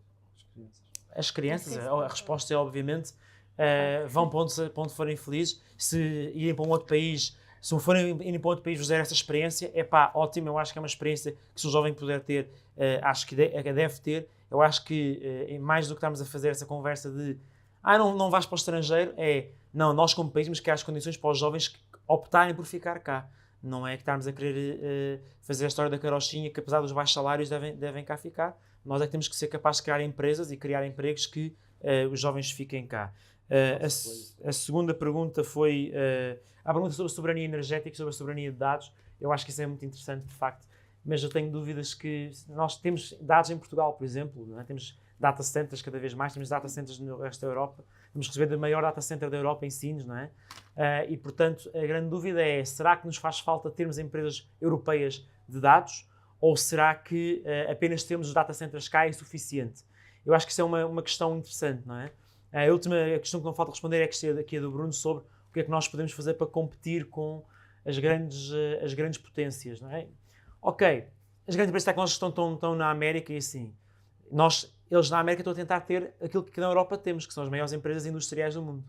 As crianças, a resposta é, obviamente, vão para onde forem felizes. Se irem para um outro país, se forem irem para outro país fazer essa experiência, é pá, ótimo. Eu acho que é uma experiência que se o jovem puder ter, acho que deve ter. Eu acho que, mais do que estarmos a fazer essa conversa de não vais para o estrangeiro, não, nós como país temos que criar as condições para os jovens que optarem por ficar cá. Não é que estarmos a querer fazer a história da carochinha, que apesar dos baixos salários devem cá ficar. Nós é que temos que ser capazes de criar empresas e criar empregos que os jovens fiquem cá. A segunda pergunta foi a pergunta sobre a soberania energética, sobre a soberania de dados. Eu acho que isso é muito interessante, de facto, mas eu tenho dúvidas que nós temos dados em Portugal, por exemplo, não é? Temos data centers cada vez mais, temos data centers no resto da Europa, vamos receber o maior data center da Europa em Sines, não é? E, portanto, a grande dúvida é, será que nos faz falta termos empresas europeias de dados ou será que apenas termos os data centers cá é suficiente? Eu acho que isso é uma questão interessante, não é? A última questão que não falta responder é aqui a do Bruno sobre o que é que nós podemos fazer para competir com as grandes potências, não é? Ok, as grandes empresas tecnológicas estão na América e assim, eles na América estão a tentar ter aquilo que na Europa temos, que são as maiores empresas industriais do mundo.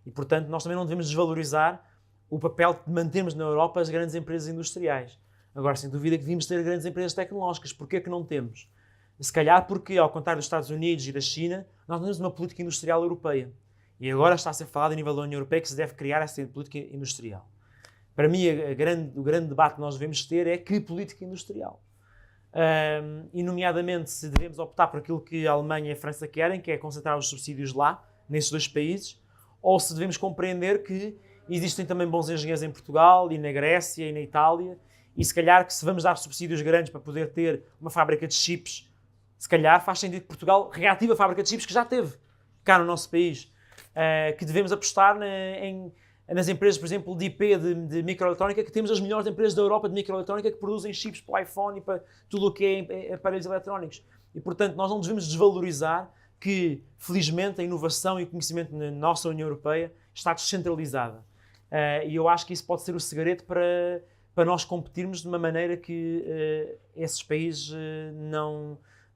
E, portanto, nós também não devemos desvalorizar o papel de mantermos na Europa as grandes empresas industriais. Agora, sem dúvida que devíamos ter grandes empresas tecnológicas. Porquê que não temos? Se calhar porque, ao contrário dos Estados Unidos e da China, nós não temos uma política industrial europeia. E agora está a ser falado a nível da União Europeia que se deve criar essa política industrial. Para mim, o grande debate que nós devemos ter é que política industrial. E, nomeadamente, se devemos optar por aquilo que a Alemanha e a França querem, que é concentrar os subsídios lá, nesses dois países, ou se devemos compreender que existem também bons engenheiros em Portugal e na Grécia e na Itália, e se calhar que se vamos dar subsídios grandes para poder ter uma fábrica de chips, se calhar faz sentido que Portugal reative a fábrica de chips que já teve cá no nosso país, que devemos apostar nas empresas, por exemplo, de IP, de microeletrónica, que temos as melhores empresas da Europa de microeletrónica que produzem chips para o iPhone e para tudo o que é aparelhos eletrónicos. E, portanto, nós não devemos desvalorizar que, felizmente, a inovação e o conhecimento na nossa União Europeia está descentralizada. E eu acho que isso pode ser o segredo para nós competirmos de uma maneira que esses países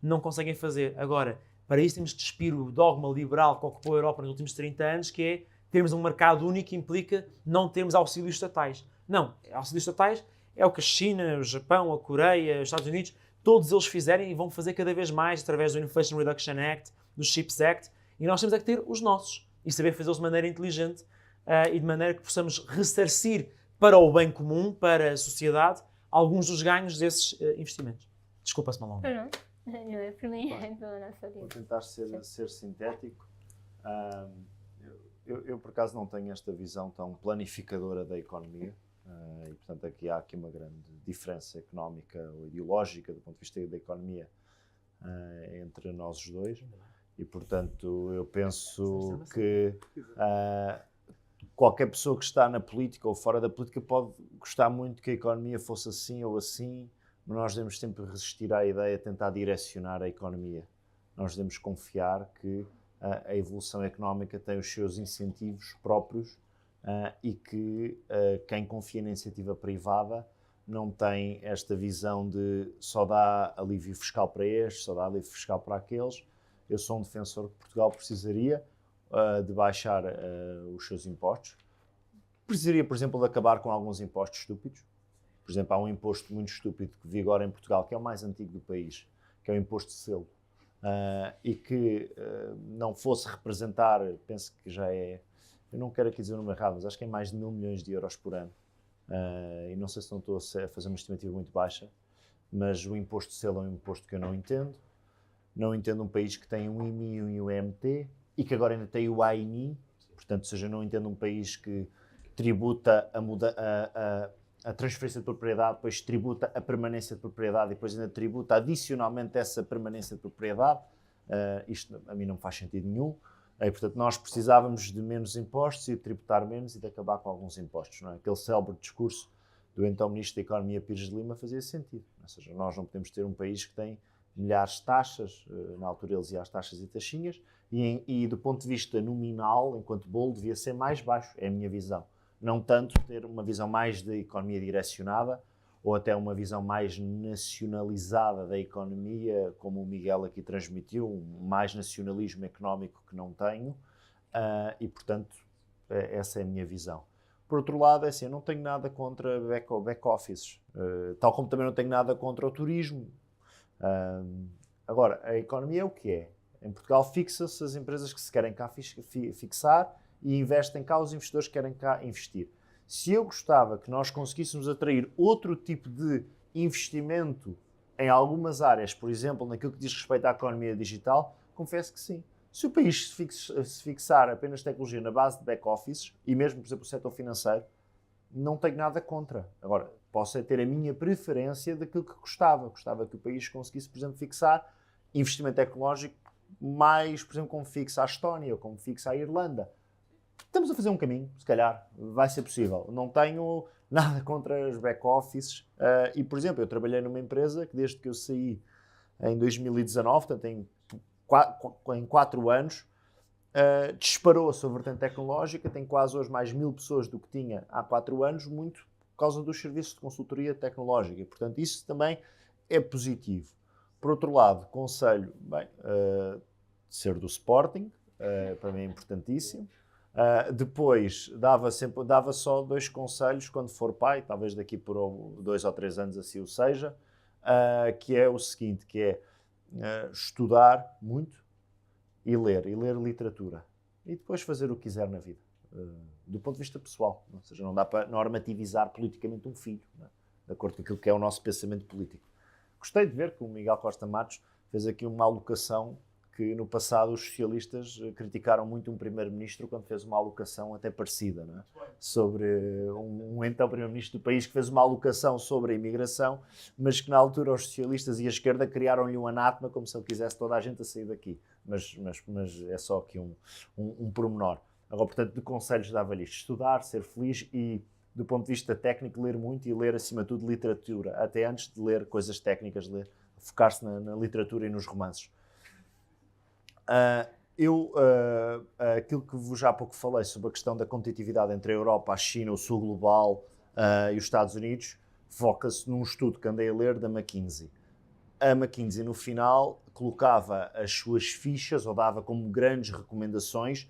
não conseguem fazer. Agora, para isso temos que despir o dogma liberal que ocupou a Europa nos últimos 30 anos, que é termos um mercado único que implica não termos auxílios estatais. Não, auxílios estatais é o que a China, o Japão, a Coreia, os Estados Unidos, todos eles fizerem e vão fazer cada vez mais através do Inflation Reduction Act, do CHIPS Act, e nós temos é que ter os nossos e saber fazê-los de maneira inteligente e de maneira que possamos ressarcir para o bem comum, para a sociedade, alguns dos ganhos desses investimentos. Desculpa-se, Malão. Não é para mim, é pela nossa Vou vida. tentar ser sintético. Eu, por acaso, não tenho esta visão tão planificadora da economia e, portanto, há aqui uma grande diferença económica ou ideológica do ponto de vista da economia entre nós os dois e, portanto, eu penso que qualquer pessoa que está na política ou fora da política pode gostar muito que a economia fosse assim ou assim, mas nós devemos sempre resistir à ideia de tentar direcionar a economia. Nós devemos confiar que a evolução económica tem os seus incentivos próprios e que quem confia na iniciativa privada não tem esta visão de só dá alívio fiscal para estes, só dá alívio fiscal para aqueles. Eu sou um defensor que Portugal precisaria de baixar os seus impostos. Precisaria, por exemplo, de acabar com alguns impostos estúpidos. Por exemplo, há um imposto muito estúpido que vigora em Portugal, que é o mais antigo do país, que é o imposto de selo. E que não fosse representar, penso que já é, eu não quero aqui dizer o número errado, mas acho que é mais de 1.000 milhões de euros por ano. E não sei se não estou a fazer uma estimativa muito baixa, mas o imposto de selo é um imposto que eu não entendo. Não entendo um país que tem um IMI e um IMT e que agora ainda tem o AINI, portanto, ou seja, não entendo um país que tributa a transferência de propriedade, depois tributa a permanência de propriedade e depois ainda tributa adicionalmente essa permanência de propriedade. Isto a mim não faz sentido nenhum. E, portanto, nós precisávamos de menos impostos e de tributar menos e de acabar com alguns impostos. Não é? Aquele célebre discurso do então Ministro da Economia, Pires de Lima, fazia sentido. Ou seja, nós não podemos ter um país que tem milhares de taxas, na altura ele dizia as taxas e taxinhas, e do ponto de vista nominal, enquanto bolo, devia ser mais baixo, é a minha visão. Não tanto ter uma visão mais de economia direcionada ou até uma visão mais nacionalizada da economia, como o Miguel aqui transmitiu, mais nacionalismo económico que não tenho, e portanto essa é a minha visão. Por outro lado, é assim, eu não tenho nada contra back-offices, tal como também não tenho nada contra o turismo. Agora, a economia é o que é. Em Portugal fixa-se as empresas que se querem cá fixar e investem cá os investidores que querem cá investir. Se eu gostava que nós conseguíssemos atrair outro tipo de investimento em algumas áreas, por exemplo, naquilo que diz respeito à economia digital, confesso que sim. Se o país se fixar apenas tecnologia na base de back-offices, e mesmo, por exemplo, o setor financeiro, não tenho nada contra. Agora, posso ter a minha preferência daquilo que gostava. Gostava que o país conseguisse, por exemplo, fixar investimento tecnológico mais, por exemplo, como fixa a Estónia ou como fixa a Irlanda. Estamos a fazer um caminho, se calhar, vai ser possível. Não tenho nada contra os back-offices. E, por exemplo, eu trabalhei numa empresa que desde que eu saí em 2019, portanto, em 4 anos, disparou a sua vertente tecnológica, tem quase hoje mais 1000 pessoas do que tinha há 4 anos, muito por causa dos serviços de consultoria tecnológica. E, portanto, isso também é positivo. Por outro lado, conselho, bem, ser do Sporting, para mim é importantíssimo. Depois, dava só 2 conselhos quando for pai, talvez daqui por 2 ou 3 anos assim o seja, que é o seguinte, que é estudar muito e ler literatura. E depois fazer o que quiser na vida, do ponto de vista pessoal. Ou seja, não dá para normativizar politicamente um filho, não é? De acordo com aquilo que é o nosso pensamento político. Gostei de ver que o Miguel Costa Matos fez aqui uma alocação que no passado os socialistas criticaram muito um primeiro-ministro quando fez uma alocação até parecida, não é? Sobre um então primeiro-ministro do país que fez uma alocação sobre a imigração, mas que na altura os socialistas e a esquerda criaram-lhe um anátema como se ele quisesse toda a gente a sair daqui. Mas é só aqui um pormenor. Agora, portanto, de conselhos dava-lhe isto: estudar, ser feliz e, do ponto de vista técnico, ler muito e ler, acima de tudo, literatura. Até antes de ler coisas técnicas, focar-se na literatura e nos romances. Aquilo que vos já há pouco falei sobre a questão da competitividade entre a Europa, a China, o Sul Global e os Estados Unidos, foca-se num estudo que andei a ler da McKinsey. A McKinsey, no final, colocava as suas fichas, ou dava como grandes recomendações,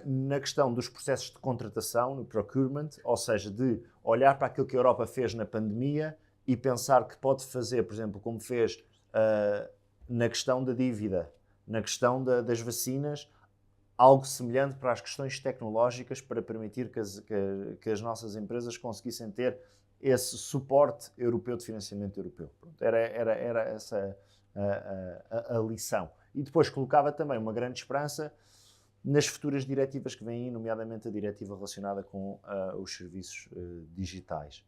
na questão dos processos de contratação, no procurement, ou seja, de olhar para aquilo que a Europa fez na pandemia e pensar que pode fazer, por exemplo, como fez na questão da dívida, na questão das vacinas, algo semelhante para as questões tecnológicas, para permitir que as nossas empresas conseguissem ter esse suporte europeu de financiamento europeu. Pronto, era essa a lição. E depois colocava também uma grande esperança nas futuras diretivas que vêm aí, nomeadamente a diretiva relacionada com os serviços digitais.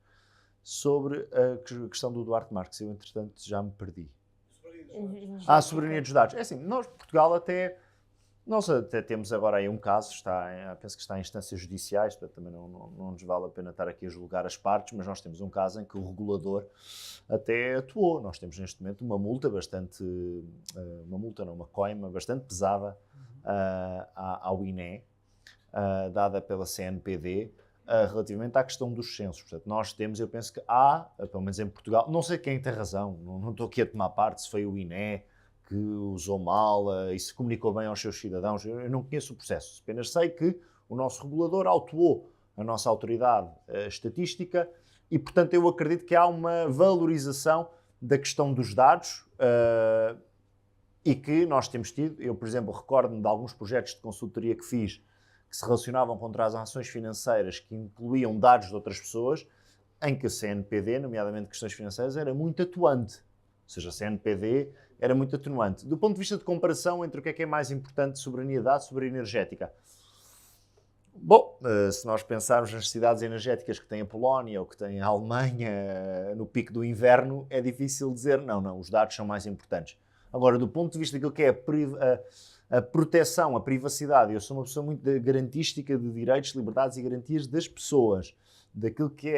Sobre a questão do Duarte Marques, eu entretanto já me perdi. A soberania dos dados. É assim, nós, Portugal, nós até temos agora aí um caso, penso que está em instâncias judiciais, portanto também não nos vale a pena estar aqui a julgar as partes, mas nós temos um caso em que o regulador até atuou. Nós temos neste momento uma multa uma coima bastante pesada ao INE, dada pela CNPD, relativamente à questão dos censos. Portanto, nós temos, eu penso que pelo menos em Portugal, não sei quem tem razão, não estou aqui a tomar parte, se foi o INE que usou mal e se comunicou bem aos seus cidadãos, eu não conheço o processo, apenas sei que o nosso regulador autuou a nossa autoridade estatística e, portanto, eu acredito que há uma valorização da questão dos dados e que nós temos tido. Eu, por exemplo, recordo-me de alguns projetos de consultoria que fiz que se relacionavam com transações financeiras que incluíam dados de outras pessoas, em que a CNPD, nomeadamente questões financeiras, era muito atuante. Ou seja, a CNPD era muito atenuante. Do ponto de vista de comparação entre o que é mais importante, soberania de dados, soberania energética. Bom, se nós pensarmos nas necessidades energéticas que tem a Polónia ou que tem a Alemanha no pico do inverno, é difícil dizer não, os dados são mais importantes. Agora, do ponto de vista daquilo que é a proteção, a privacidade, eu sou uma pessoa muito garantística de direitos, liberdades e garantias das pessoas, daquilo que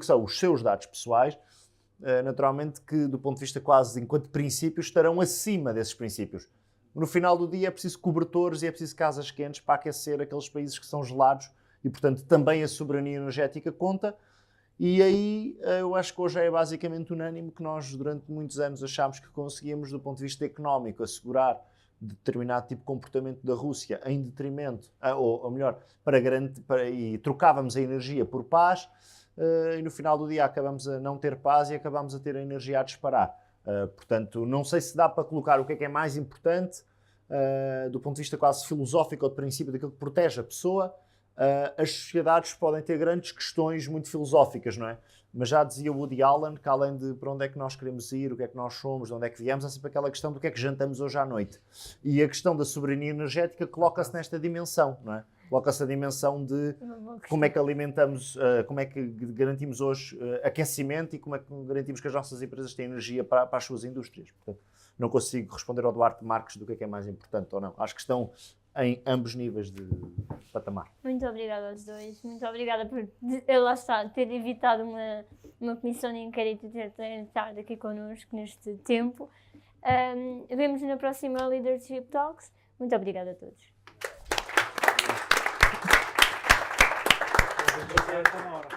são os seus dados pessoais, naturalmente que do ponto de vista quase enquanto princípios estarão acima desses princípios. No final do dia é preciso cobertores e é preciso casas quentes para aquecer aqueles países que são gelados e, portanto, também a soberania energética conta. E aí eu acho que hoje é basicamente unânime que nós durante muitos anos achámos que conseguíamos, do ponto de vista económico, assegurar determinado tipo de comportamento da Rússia em detrimento, ou melhor, e trocávamos a energia por paz, e no final do dia acabamos a não ter paz e acabamos a ter a energia a disparar. Portanto, não sei se dá para colocar o que é mais importante, do ponto de vista quase filosófico ou de princípio daquilo que protege a pessoa. As sociedades podem ter grandes questões muito filosóficas, não é? Mas já dizia Woody Allen que além de para onde é que nós queremos ir, o que é que nós somos, de onde é que viemos, há sempre aquela questão do que é que jantamos hoje à noite. E a questão da soberania energética coloca-se nesta dimensão, não é? Coloca-se a dimensão de como é que alimentamos, como é que garantimos hoje aquecimento e como é que garantimos que as nossas empresas têm energia para as suas indústrias. Portanto, não consigo responder ao Duarte Marques do que é mais importante ou não. Acho que estão em ambos níveis de patamar. Muito obrigada aos dois. Muito obrigada por, lá está, ter evitado uma comissão de inquérito e ter estado aqui connosco neste tempo. Vemo-nos na próxima Leadership Talks. Muito obrigada a todos. Está na hora.